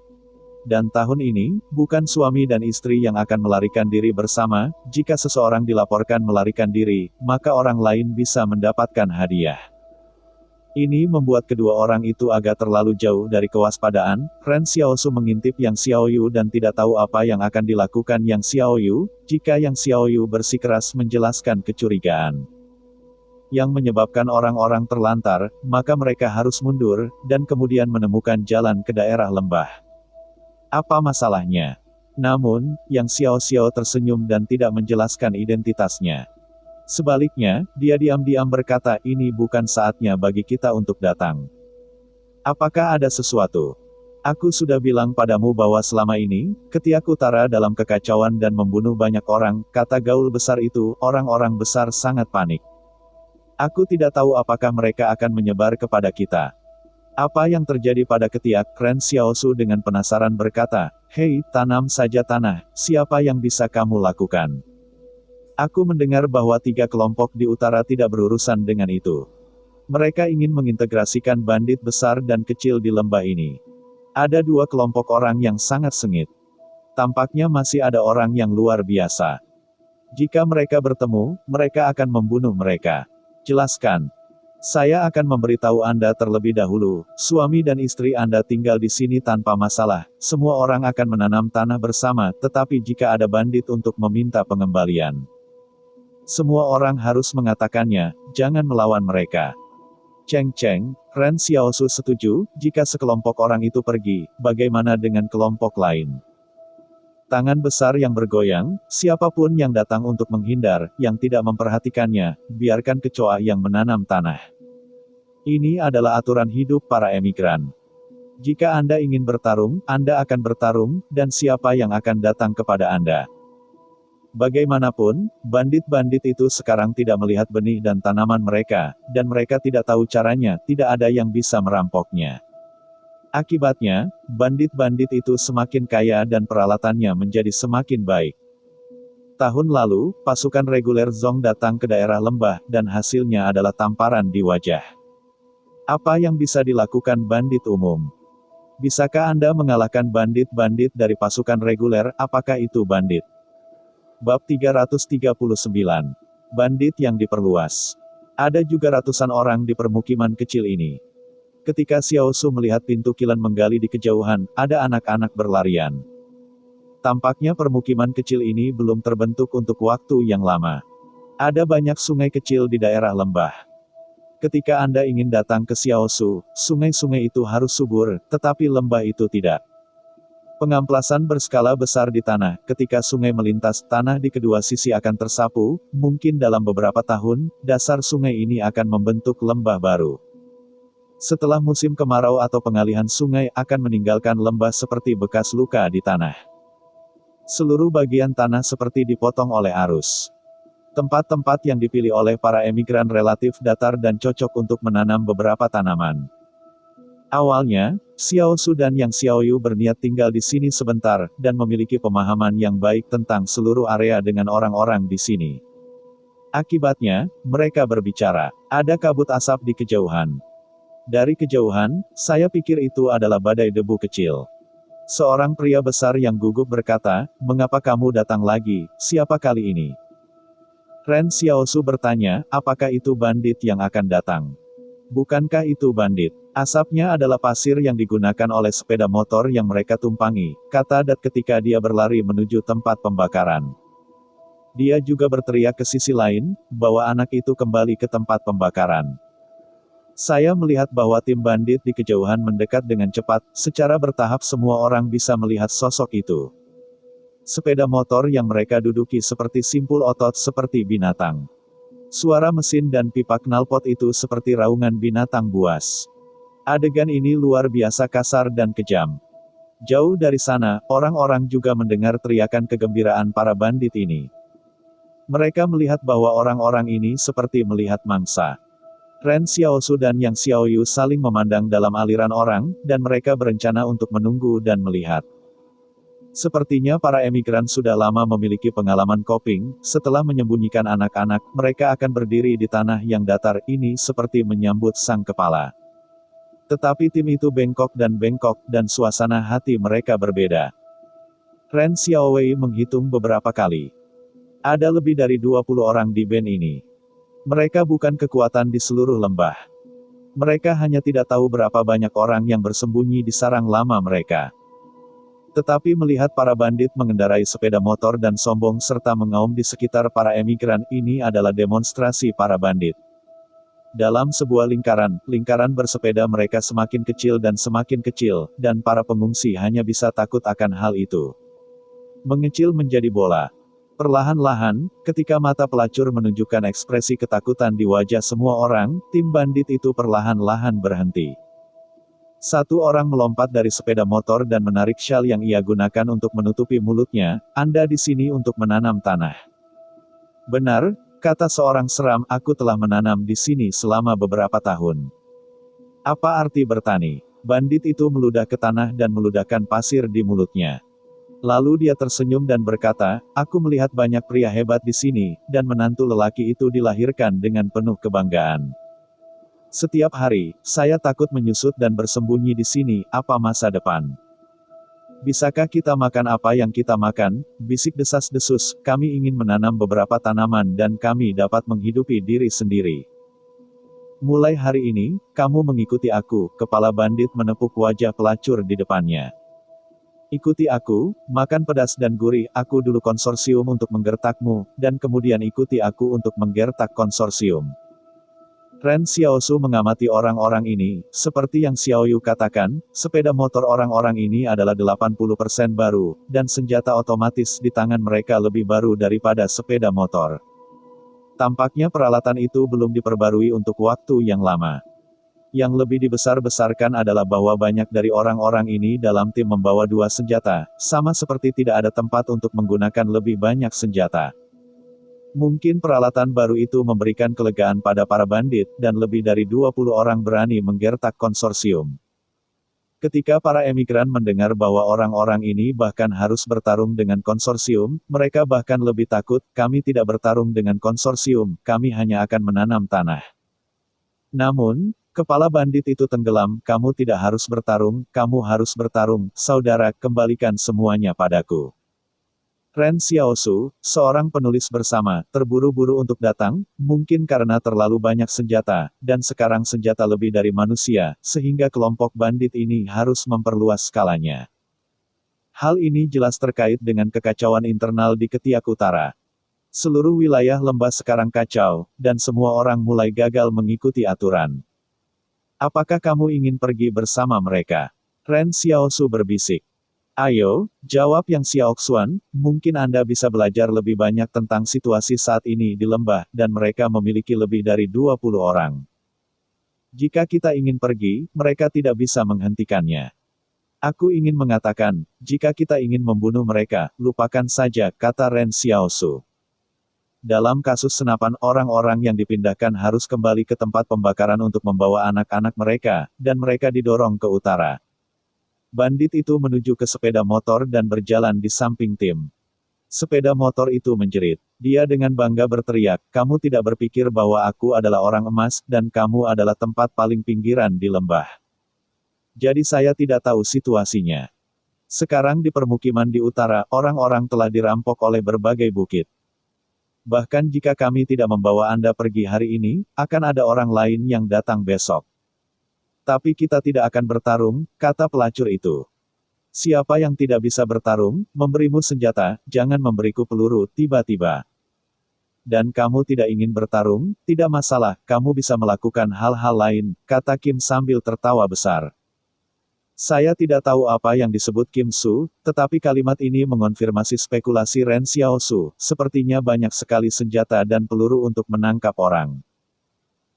Dan tahun ini, bukan suami dan istri yang akan melarikan diri bersama, jika seseorang dilaporkan melarikan diri, maka orang lain bisa mendapatkan hadiah. Ini membuat kedua orang itu agak terlalu jauh dari kewaspadaan. Ren Xiaosu mengintip Yang Xiaoyu dan tidak tahu apa yang akan dilakukan Yang Xiaoyu, jika Yang Xiaoyu bersikeras menjelaskan kecurigaan. Yang menyebabkan orang-orang terlantar, maka mereka harus mundur, dan kemudian menemukan jalan ke daerah lembah. Apa masalahnya? Namun, Yang Xiao-Xiao tersenyum dan tidak menjelaskan identitasnya. Sebaliknya, dia diam-diam berkata, ini bukan saatnya bagi kita untuk datang. Apakah ada sesuatu? Aku sudah bilang padamu bahwa selama ini, Ketiak Utara dalam kekacauan dan membunuh banyak orang, kata gaul besar itu, orang-orang besar sangat panik. Aku tidak tahu apakah mereka akan menyebar kepada kita. Apa yang terjadi pada Ketiak? Ren Xiaosu dengan penasaran berkata, hei, tanam saja tanah, siapa yang bisa kamu lakukan? Aku mendengar bahwa 3 kelompok di utara tidak berurusan dengan itu. Mereka ingin mengintegrasikan bandit besar dan kecil di lembah ini. Ada 2 kelompok orang yang sangat sengit. Tampaknya masih ada orang yang luar biasa. Jika mereka bertemu, mereka akan membunuh mereka. Jelaskan. Saya akan memberitahu Anda terlebih dahulu, suami dan istri Anda tinggal di sini tanpa masalah, semua orang akan menanam tanah bersama, tetapi jika ada bandit untuk meminta pengembalian. Semua orang harus mengatakannya, jangan melawan mereka. Ceng-ceng, Ren Xiaosu setuju, jika sekelompok orang itu pergi, bagaimana dengan kelompok lain? Tangan besar yang bergoyang, siapapun yang datang untuk menghindar, yang tidak memperhatikannya, biarkan kecoa yang menanam tanah. Ini adalah aturan hidup para emigran. Jika Anda ingin bertarung, Anda akan bertarung, dan siapa yang akan datang kepada Anda. Bagaimanapun, bandit-bandit itu sekarang tidak melihat benih dan tanaman mereka, dan mereka tidak tahu caranya, tidak ada yang bisa merampoknya. Akibatnya, bandit-bandit itu semakin kaya dan peralatannya menjadi semakin baik. Tahun lalu, pasukan reguler Zhong datang ke daerah lembah, dan hasilnya adalah tamparan di wajah. Apa yang bisa dilakukan bandit umum? Bisakah Anda mengalahkan bandit-bandit dari pasukan reguler? Apakah itu bandit? Bab 339. Bandit yang diperluas. Ada juga ratusan orang di permukiman kecil ini. Ketika Xiaosu melihat pintu kilan menggali di kejauhan, ada anak-anak berlarian. Tampaknya permukiman kecil ini belum terbentuk untuk waktu yang lama. Ada banyak sungai kecil di daerah lembah. Ketika Anda ingin datang ke Xiaosu, sungai-sungai itu harus subur, tetapi lembah itu tidak. Pengamplasan berskala besar di tanah. Ketika sungai melintas, tanah di kedua sisi akan tersapu. Mungkin dalam beberapa tahun, dasar sungai ini akan membentuk lembah baru. Setelah musim kemarau atau pengalihan sungai akan meninggalkan lembah seperti bekas luka di tanah. Seluruh bagian tanah seperti dipotong oleh arus. Tempat-tempat yang dipilih oleh para emigran relatif datar dan cocok untuk menanam beberapa tanaman. Awalnya, Xiao Su dan Yang Xiaoyu berniat tinggal di sini sebentar, dan memiliki pemahaman yang baik tentang seluruh area dengan orang-orang di sini. Akibatnya, mereka berbicara. Ada kabut asap di kejauhan. Dari kejauhan, saya pikir itu adalah badai debu kecil. Seorang pria besar yang gugup berkata, "Mengapa kamu datang lagi? Siapa kali ini?" Ren Xiaosu bertanya, "Apakah itu bandit yang akan datang?" "Bukankah itu bandit? Asapnya adalah pasir yang digunakan oleh sepeda motor yang mereka tumpangi," kata Dat ketika dia berlari menuju tempat pembakaran. Dia juga berteriak ke sisi lain, bahwa anak itu kembali ke tempat pembakaran. Saya melihat bahwa tim bandit di kejauhan mendekat dengan cepat, secara bertahap semua orang bisa melihat sosok itu. Sepeda motor yang mereka duduki seperti simpul otot seperti binatang. Suara mesin dan pipa knalpot itu seperti raungan binatang buas. Adegan ini luar biasa kasar dan kejam. Jauh dari sana, orang-orang juga mendengar teriakan kegembiraan para bandit ini. Mereka melihat bahwa orang-orang ini seperti melihat mangsa. Ren Xiaosu dan Yang Xiaoyu saling memandang dalam aliran orang, dan mereka berencana untuk menunggu dan melihat. Sepertinya para emigran sudah lama memiliki pengalaman coping. Setelah menyembunyikan anak-anak, mereka akan berdiri di tanah yang datar ini seperti menyambut sang kepala. Tetapi tim itu bengkok, dan suasana hati mereka berbeda. Ren Xiaowei menghitung beberapa kali. Ada lebih dari 20 orang di band ini. Mereka bukan kekuatan di seluruh lembah. Mereka hanya tidak tahu berapa banyak orang yang bersembunyi di sarang lama mereka. Tetapi melihat para bandit mengendarai sepeda motor dan sombong serta mengaum di sekitar para emigran, ini adalah demonstrasi para bandit. Dalam sebuah lingkaran bersepeda mereka semakin kecil, dan para pengungsi hanya bisa takut akan hal itu. Mengecil menjadi bola. Perlahan-lahan, ketika mata pelacur menunjukkan ekspresi ketakutan di wajah semua orang, tim bandit itu perlahan-lahan berhenti. Satu orang melompat dari sepeda motor dan menarik syal yang ia gunakan untuk menutupi mulutnya. "Anda di sini untuk menanam tanah." "Benar," kata seorang seram, "aku telah menanam di sini selama beberapa tahun." "Apa arti bertani?" Bandit itu meludah ke tanah dan meludahkan pasir di mulutnya. Lalu dia tersenyum dan berkata, "Aku melihat banyak pria hebat di sini, dan menantu lelaki itu dilahirkan dengan penuh kebanggaan. Setiap hari, saya takut menyusut dan bersembunyi di sini. Apa masa depan? Bisakah kita makan apa yang kita makan?" Bisik desas-desus, "Kami ingin menanam beberapa tanaman dan kami dapat menghidupi diri sendiri. Mulai hari ini, kamu mengikuti aku." Kepala bandit menepuk wajah pelacur di depannya. "Ikuti aku, makan pedas dan gurih. Aku dulu konsorsium untuk menggertakmu, dan kemudian ikuti aku untuk menggertak konsorsium." Ren Xiaosu mengamati orang-orang ini. Seperti yang Xiaoyu katakan, sepeda motor orang-orang ini adalah 80% baru, dan senjata otomatis di tangan mereka lebih baru daripada sepeda motor. Tampaknya peralatan itu belum diperbarui untuk waktu yang lama. Yang lebih dibesar-besarkan adalah bahwa banyak dari orang-orang ini dalam tim membawa 2 senjata, sama seperti tidak ada tempat untuk menggunakan lebih banyak senjata. Mungkin peralatan baru itu memberikan kelegaan pada para bandit, dan lebih dari 20 orang berani menggertak konsorsium. Ketika para emigran mendengar bahwa orang-orang ini bahkan harus bertarung dengan konsorsium, mereka bahkan lebih takut. "Kami tidak bertarung dengan konsorsium, kami hanya akan menanam tanah." Namun, kepala bandit itu tenggelam. "Kamu tidak harus bertarung, kamu harus bertarung, saudara, kembalikan semuanya padaku." Ren Xiaosu, seorang penulis bersama, terburu-buru untuk datang, mungkin karena terlalu banyak senjata, dan sekarang senjata lebih dari manusia, sehingga kelompok bandit ini harus memperluas skalanya. Hal ini jelas terkait dengan kekacauan internal di Ketiak Utara. Seluruh wilayah lembah sekarang kacau, dan semua orang mulai gagal mengikuti aturan. "Apakah kamu ingin pergi bersama mereka?" Ren Xiaosu berbisik. Ayo, jawab Yang Xiaoxuan, mungkin Anda bisa belajar lebih banyak tentang situasi saat ini di lembah, dan mereka memiliki lebih dari 20 orang. Jika kita ingin pergi, mereka tidak bisa menghentikannya. Aku ingin mengatakan, jika kita ingin membunuh mereka, lupakan saja, kata Ren Xiaosu. Dalam kasus senapan, orang-orang yang dipindahkan harus kembali ke tempat pembakaran untuk membawa anak-anak mereka, dan mereka didorong ke utara. Bandit itu menuju ke sepeda motor dan berjalan di samping tim. Sepeda motor itu menjerit. Dia dengan bangga berteriak, "Kamu tidak berpikir bahwa aku adalah orang emas, dan kamu adalah tempat paling pinggiran di lembah. Jadi saya tidak tahu situasinya. Sekarang di permukiman di utara, orang-orang telah dirampok oleh berbagai bukit. Bahkan jika kami tidak membawa Anda pergi hari ini, akan ada orang lain yang datang besok. Tapi kita tidak akan bertarung," kata pelacur itu. "Siapa yang tidak bisa bertarung, memberimu senjata, jangan memberiku peluru, tiba-tiba. Dan kamu tidak ingin bertarung, tidak masalah, kamu bisa melakukan hal-hal lain," kata Kim sambil tertawa besar. Saya tidak tahu apa yang disebut Kim Su, tetapi kalimat ini mengonfirmasi spekulasi Ren Xiaosu, sepertinya banyak sekali senjata dan peluru untuk menangkap orang.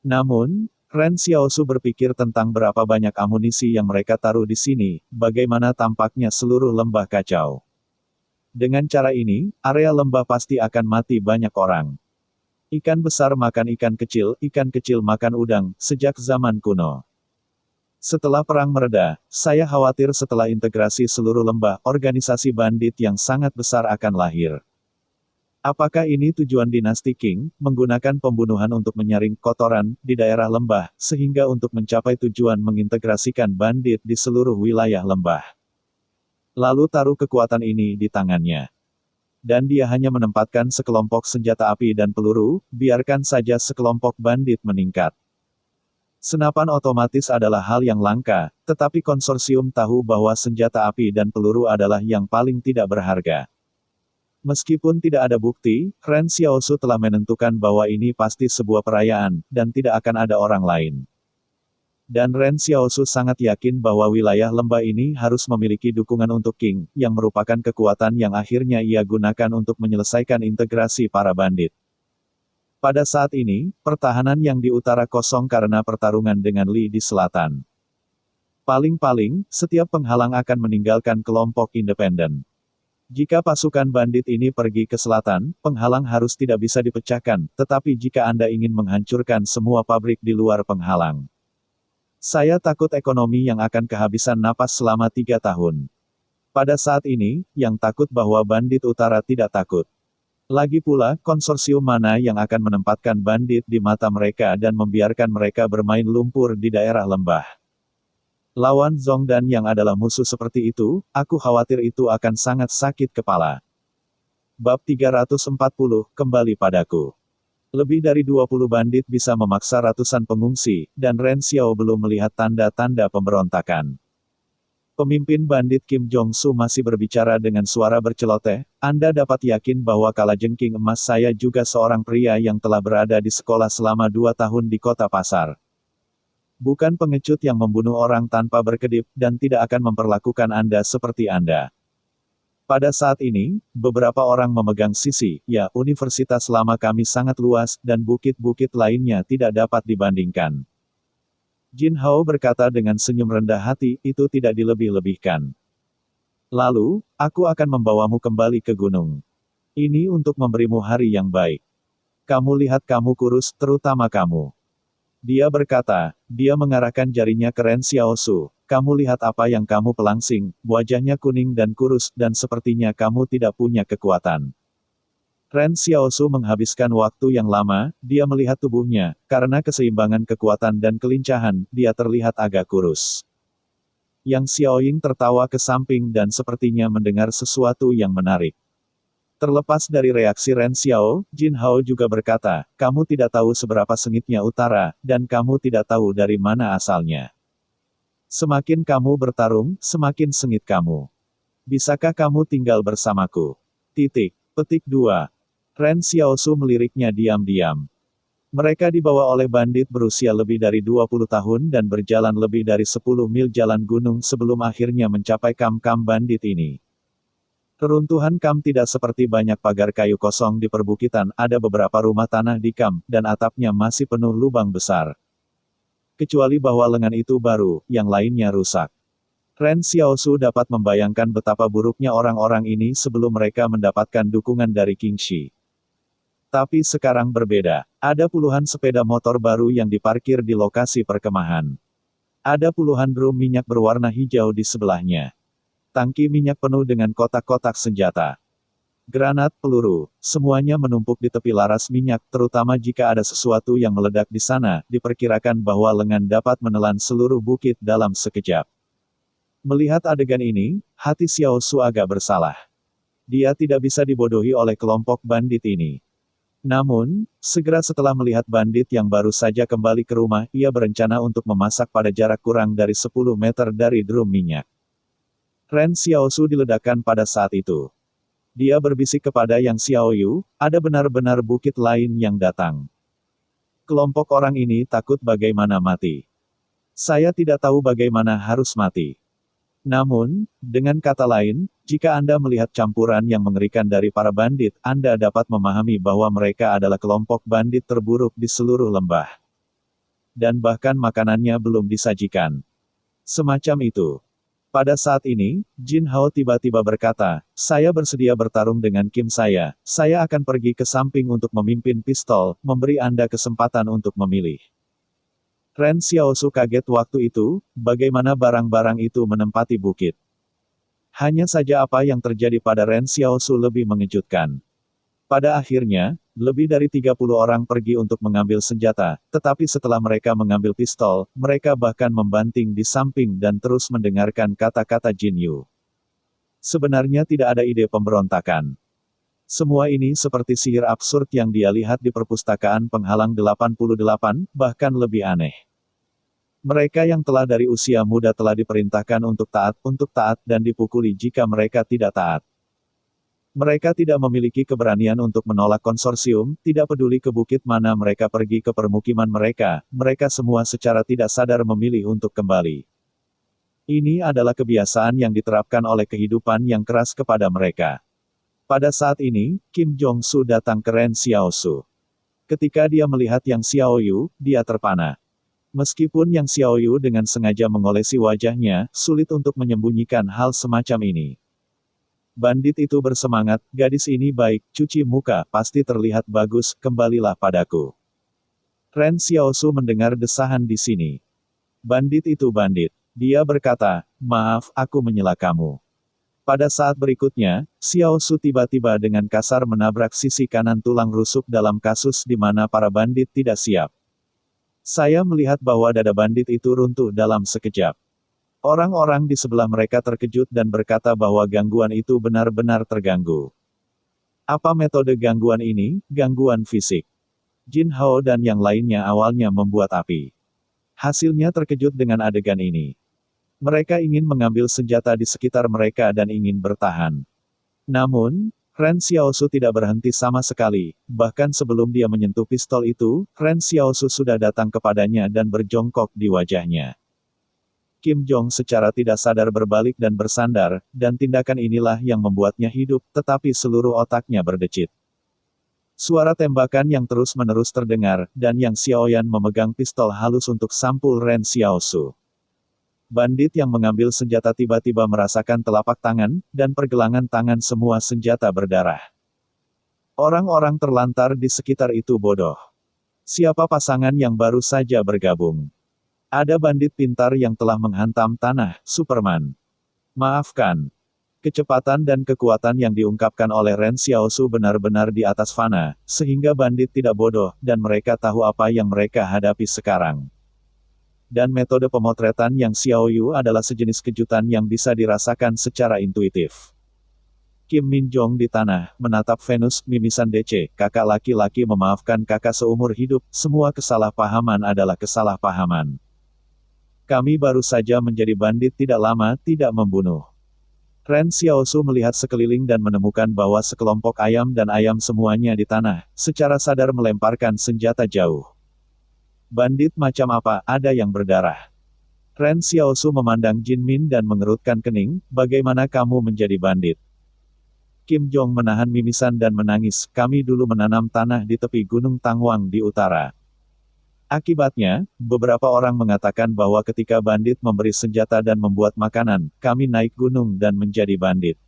Namun, Ren Xiaosu berpikir tentang berapa banyak amunisi yang mereka taruh di sini, bagaimana tampaknya seluruh lembah kacau. Dengan cara ini, area lembah pasti akan mati banyak orang. Ikan besar makan ikan kecil makan udang, sejak zaman kuno. Setelah perang mereda, saya khawatir setelah integrasi seluruh lembah, organisasi bandit yang sangat besar akan lahir. Apakah ini tujuan dinasti Qing, menggunakan pembunuhan untuk menyaring kotoran di daerah lembah, sehingga untuk mencapai tujuan mengintegrasikan bandit di seluruh wilayah lembah? Lalu taruh kekuatan ini di tangannya. Dan dia hanya menempatkan sekelompok senjata api dan peluru, biarkan saja sekelompok bandit meningkat. Senapan otomatis adalah hal yang langka, tetapi konsorsium tahu bahwa senjata api dan peluru adalah yang paling tidak berharga. Meskipun tidak ada bukti, Ren Xiaosu telah menentukan bahwa ini pasti sebuah perayaan, dan tidak akan ada orang lain. Dan Ren Xiaosu sangat yakin bahwa wilayah lembah ini harus memiliki dukungan untuk Qing, yang merupakan kekuatan yang akhirnya ia gunakan untuk menyelesaikan integrasi para bandit. Pada saat ini, pertahanan yang di utara kosong karena pertarungan dengan Li di selatan. Paling-paling, setiap penghalang akan meninggalkan kelompok independen. Jika pasukan bandit ini pergi ke selatan, penghalang harus tidak bisa dipecahkan, tetapi jika Anda ingin menghancurkan semua pabrik di luar penghalang. Saya takut ekonomi yang akan kehabisan napas selama 3 tahun. Pada saat ini, yang takut bahwa bandit utara tidak takut. Lagi pula, konsorsium mana yang akan menempatkan bandit di mata mereka dan membiarkan mereka bermain lumpur di daerah lembah? Lawan Zongdan yang adalah musuh seperti itu, aku khawatir itu akan sangat sakit kepala. Bab 340, kembali padaku. Lebih dari 20 bandit bisa memaksa ratusan pengungsi, dan Ren Xiao belum melihat tanda-tanda pemberontakan. Pemimpin bandit Kim Jong-su masih berbicara dengan suara berceloteh, "Anda dapat yakin bahwa kalajengking emas saya juga seorang pria yang telah berada di sekolah selama 2 tahun di kota pasar. Bukan pengecut yang membunuh orang tanpa berkedip, dan tidak akan memperlakukan Anda seperti Anda." Pada saat ini, beberapa orang memegang sisi, ya, universitas lama kami sangat luas, dan bukit-bukit lainnya tidak dapat dibandingkan. Jin Hao berkata dengan senyum rendah hati, "Itu tidak dilebih-lebihkan. Lalu, aku akan membawamu kembali ke gunung. Ini untuk memberimu hari yang baik. Kamu lihat kamu kurus, terutama kamu." Dia berkata, dia mengarahkan jarinya ke Ren Xiaosu, "Kamu lihat apa yang kamu pelangsing, wajahnya kuning dan kurus, dan sepertinya kamu tidak punya kekuatan." Ren Xiaosu menghabiskan waktu yang lama, dia melihat tubuhnya, karena keseimbangan kekuatan dan kelincahan, dia terlihat agak kurus. Yang Xiaoying tertawa ke samping dan sepertinya mendengar sesuatu yang menarik. Terlepas dari reaksi Ren Xiao, Jin Hao juga berkata, "Kamu tidak tahu seberapa sengitnya utara, dan kamu tidak tahu dari mana asalnya. Semakin kamu bertarung, semakin sengit kamu. Bisakah kamu tinggal bersamaku?" Petik 2. Ren Xiaosu meliriknya diam-diam. Mereka dibawa oleh bandit berusia lebih dari 20 tahun dan berjalan lebih dari 10 mil jalan gunung sebelum akhirnya mencapai kamp-kamp bandit ini. Reruntuhan kamp tidak seperti banyak pagar kayu kosong di perbukitan, ada beberapa rumah tanah di kamp, dan atapnya masih penuh lubang besar. Kecuali bahwa lengan itu baru, yang lainnya rusak. Ren Xiaosu dapat membayangkan betapa buruknya orang-orang ini sebelum mereka mendapatkan dukungan dari King Shi. Tapi sekarang berbeda. Ada puluhan sepeda motor baru yang diparkir di lokasi perkemahan. Ada puluhan drum minyak berwarna hijau di sebelahnya. Tangki minyak penuh dengan kotak-kotak senjata. Granat, peluru, semuanya menumpuk di tepi laras minyak, terutama jika ada sesuatu yang meledak di sana, diperkirakan bahwa lengan dapat menelan seluruh bukit dalam sekejap. Melihat adegan ini, hati Xiao Su agak bersalah. Dia tidak bisa dibodohi oleh kelompok bandit ini. Namun, segera setelah melihat bandit yang baru saja kembali ke rumah, ia berencana untuk memasak pada jarak kurang dari 10 meter dari drum minyak. Ren Xiaosu diledakkan pada saat itu. Dia berbisik kepada Yang Xiaoyu, ada benar-benar bukit lain yang datang. Kelompok orang ini takut bagaimana mati. Saya tidak tahu bagaimana harus mati. Namun, dengan kata lain, jika Anda melihat campuran yang mengerikan dari para bandit, Anda dapat memahami bahwa mereka adalah kelompok bandit terburuk di seluruh lembah. Dan bahkan makanannya belum disajikan. Semacam itu. Pada saat ini, Jin Hao tiba-tiba berkata, saya bersedia bertarung dengan Kim saya akan pergi ke samping untuk memimpin pistol, memberi Anda kesempatan untuk memilih. Ren Xiaosu kaget waktu itu, bagaimana barang-barang itu menempati bukit. Hanya saja apa yang terjadi pada Ren Xiaosu lebih mengejutkan. Pada akhirnya, lebih dari 30 orang pergi untuk mengambil senjata, tetapi setelah mereka mengambil pistol, mereka bahkan membanting di samping dan terus mendengarkan kata-kata Jin Yu. Sebenarnya tidak ada ide pemberontakan. Semua ini seperti sihir absurd yang dia lihat di perpustakaan penghalang 88, bahkan lebih aneh. Mereka yang telah dari usia muda telah diperintahkan untuk taat, dan dipukuli jika mereka tidak taat. Mereka tidak memiliki keberanian untuk menolak konsorsium, tidak peduli ke bukit mana mereka pergi ke permukiman mereka semua secara tidak sadar memilih untuk kembali. Ini adalah kebiasaan yang diterapkan oleh kehidupan yang keras kepada mereka. Pada saat ini, Kim Jong-su datang ke Ren Xiaosu. Ketika dia melihat Yang Xiaoyu, dia terpana. Meskipun Yang Xiaoyu dengan sengaja mengolesi wajahnya, sulit untuk menyembunyikan hal semacam ini. Bandit itu bersemangat, gadis ini baik, cuci muka, pasti terlihat bagus, kembalilah padaku. Ren Xiaosu mendengar desahan di sini. Bandit itu bandit. Dia berkata, maaf, aku menyela kamu. Pada saat berikutnya, Xiaosu tiba-tiba dengan kasar menabrak sisi kanan tulang rusuk dalam kasus di mana para bandit tidak siap. Saya melihat bahwa dada bandit itu runtuh dalam sekejap. Orang-orang di sebelah mereka terkejut dan berkata bahwa gangguan itu benar-benar terganggu. Apa metode gangguan ini? Gangguan fisik. Jin Hao dan yang lainnya awalnya membuat api. Hasilnya terkejut dengan adegan ini. Mereka ingin mengambil senjata di sekitar mereka dan ingin bertahan. Namun, Ren Xiaosu tidak berhenti sama sekali, bahkan sebelum dia menyentuh pistol itu, Ren Xiaosu sudah datang kepadanya dan berjongkok di wajahnya. Kim Jong secara tidak sadar berbalik dan bersandar, dan tindakan inilah yang membuatnya hidup, tetapi seluruh otaknya berdecit. Suara tembakan yang terus-menerus terdengar, dan Yang Xiaoyan memegang pistol halus untuk sampul Ren Xiaosu. Bandit yang mengambil senjata tiba-tiba merasakan telapak tangan, dan pergelangan tangan semua senjata berdarah. Orang-orang terlantar di sekitar itu bodoh. Siapa pasangan yang baru saja bergabung? Ada bandit pintar yang telah menghantam tanah, Superman. Maafkan. Kecepatan dan kekuatan yang diungkapkan oleh Ren Xiaosu benar-benar di atas fana, sehingga bandit tidak bodoh, dan mereka tahu apa yang mereka hadapi sekarang. Dan metode pemotretan Yang Xiaoyu adalah sejenis kejutan yang bisa dirasakan secara intuitif. Kim Min Jong di tanah, menatap Venus, mimisan DC, kakak laki-laki memaafkan kakak seumur hidup, semua kesalahpahaman adalah kesalahpahaman. Kami baru saja menjadi bandit tidak lama, tidak membunuh. Ren Xiaosu melihat sekeliling dan menemukan bahwa sekelompok ayam dan ayam semuanya di tanah, secara sadar melemparkan senjata jauh. Bandit macam apa, ada yang berdarah. Ren Xiaosu memandang Jin Min dan mengerutkan kening, bagaimana kamu menjadi bandit? Kim Jong menahan mimisan dan menangis, kami dulu menanam tanah di tepi Gunung Tangwang di utara. Akibatnya, beberapa orang mengatakan bahwa ketika bandit memberi senjata dan membuat makanan, kami naik gunung dan menjadi bandit.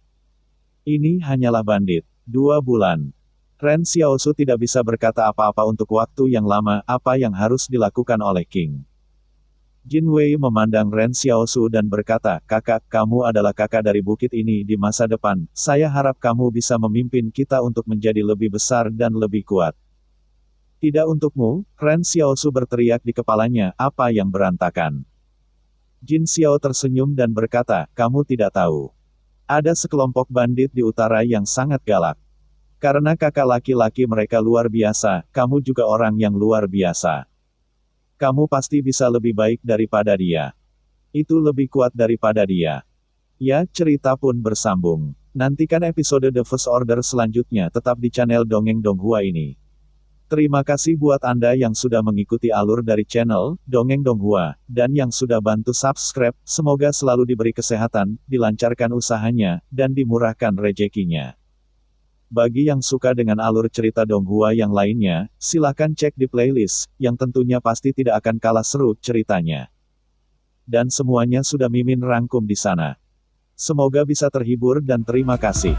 Ini hanyalah bandit. 2 bulan. Ren Xiaosu tidak bisa berkata apa-apa untuk waktu yang lama, apa yang harus dilakukan oleh King. Jin Wei memandang Ren Xiaosu dan berkata, kakak, kamu adalah kakak dari bukit ini di masa depan, saya harap kamu bisa memimpin kita untuk menjadi lebih besar dan lebih kuat. Tidak untukmu, Ren Xiaosu berteriak di kepalanya, apa yang berantakan. Jin Xiao tersenyum dan berkata, kamu tidak tahu. Ada sekelompok bandit di utara yang sangat galak. Karena kakak laki-laki mereka luar biasa, kamu juga orang yang luar biasa. Kamu pasti bisa lebih baik daripada dia. Itu lebih kuat daripada dia. Ya, cerita pun bersambung. Nantikan episode The First Order selanjutnya tetap di channel Dongeng Donghua ini. Terima kasih buat Anda yang sudah mengikuti alur dari channel Dongeng Donghua, dan yang sudah bantu subscribe, semoga selalu diberi kesehatan, dilancarkan usahanya, dan dimurahkan rezekinya. Bagi yang suka dengan alur cerita Donghua yang lainnya, silakan cek di playlist, yang tentunya pasti tidak akan kalah seru ceritanya. Dan semuanya sudah Mimin rangkum di sana. Semoga bisa terhibur dan terima kasih.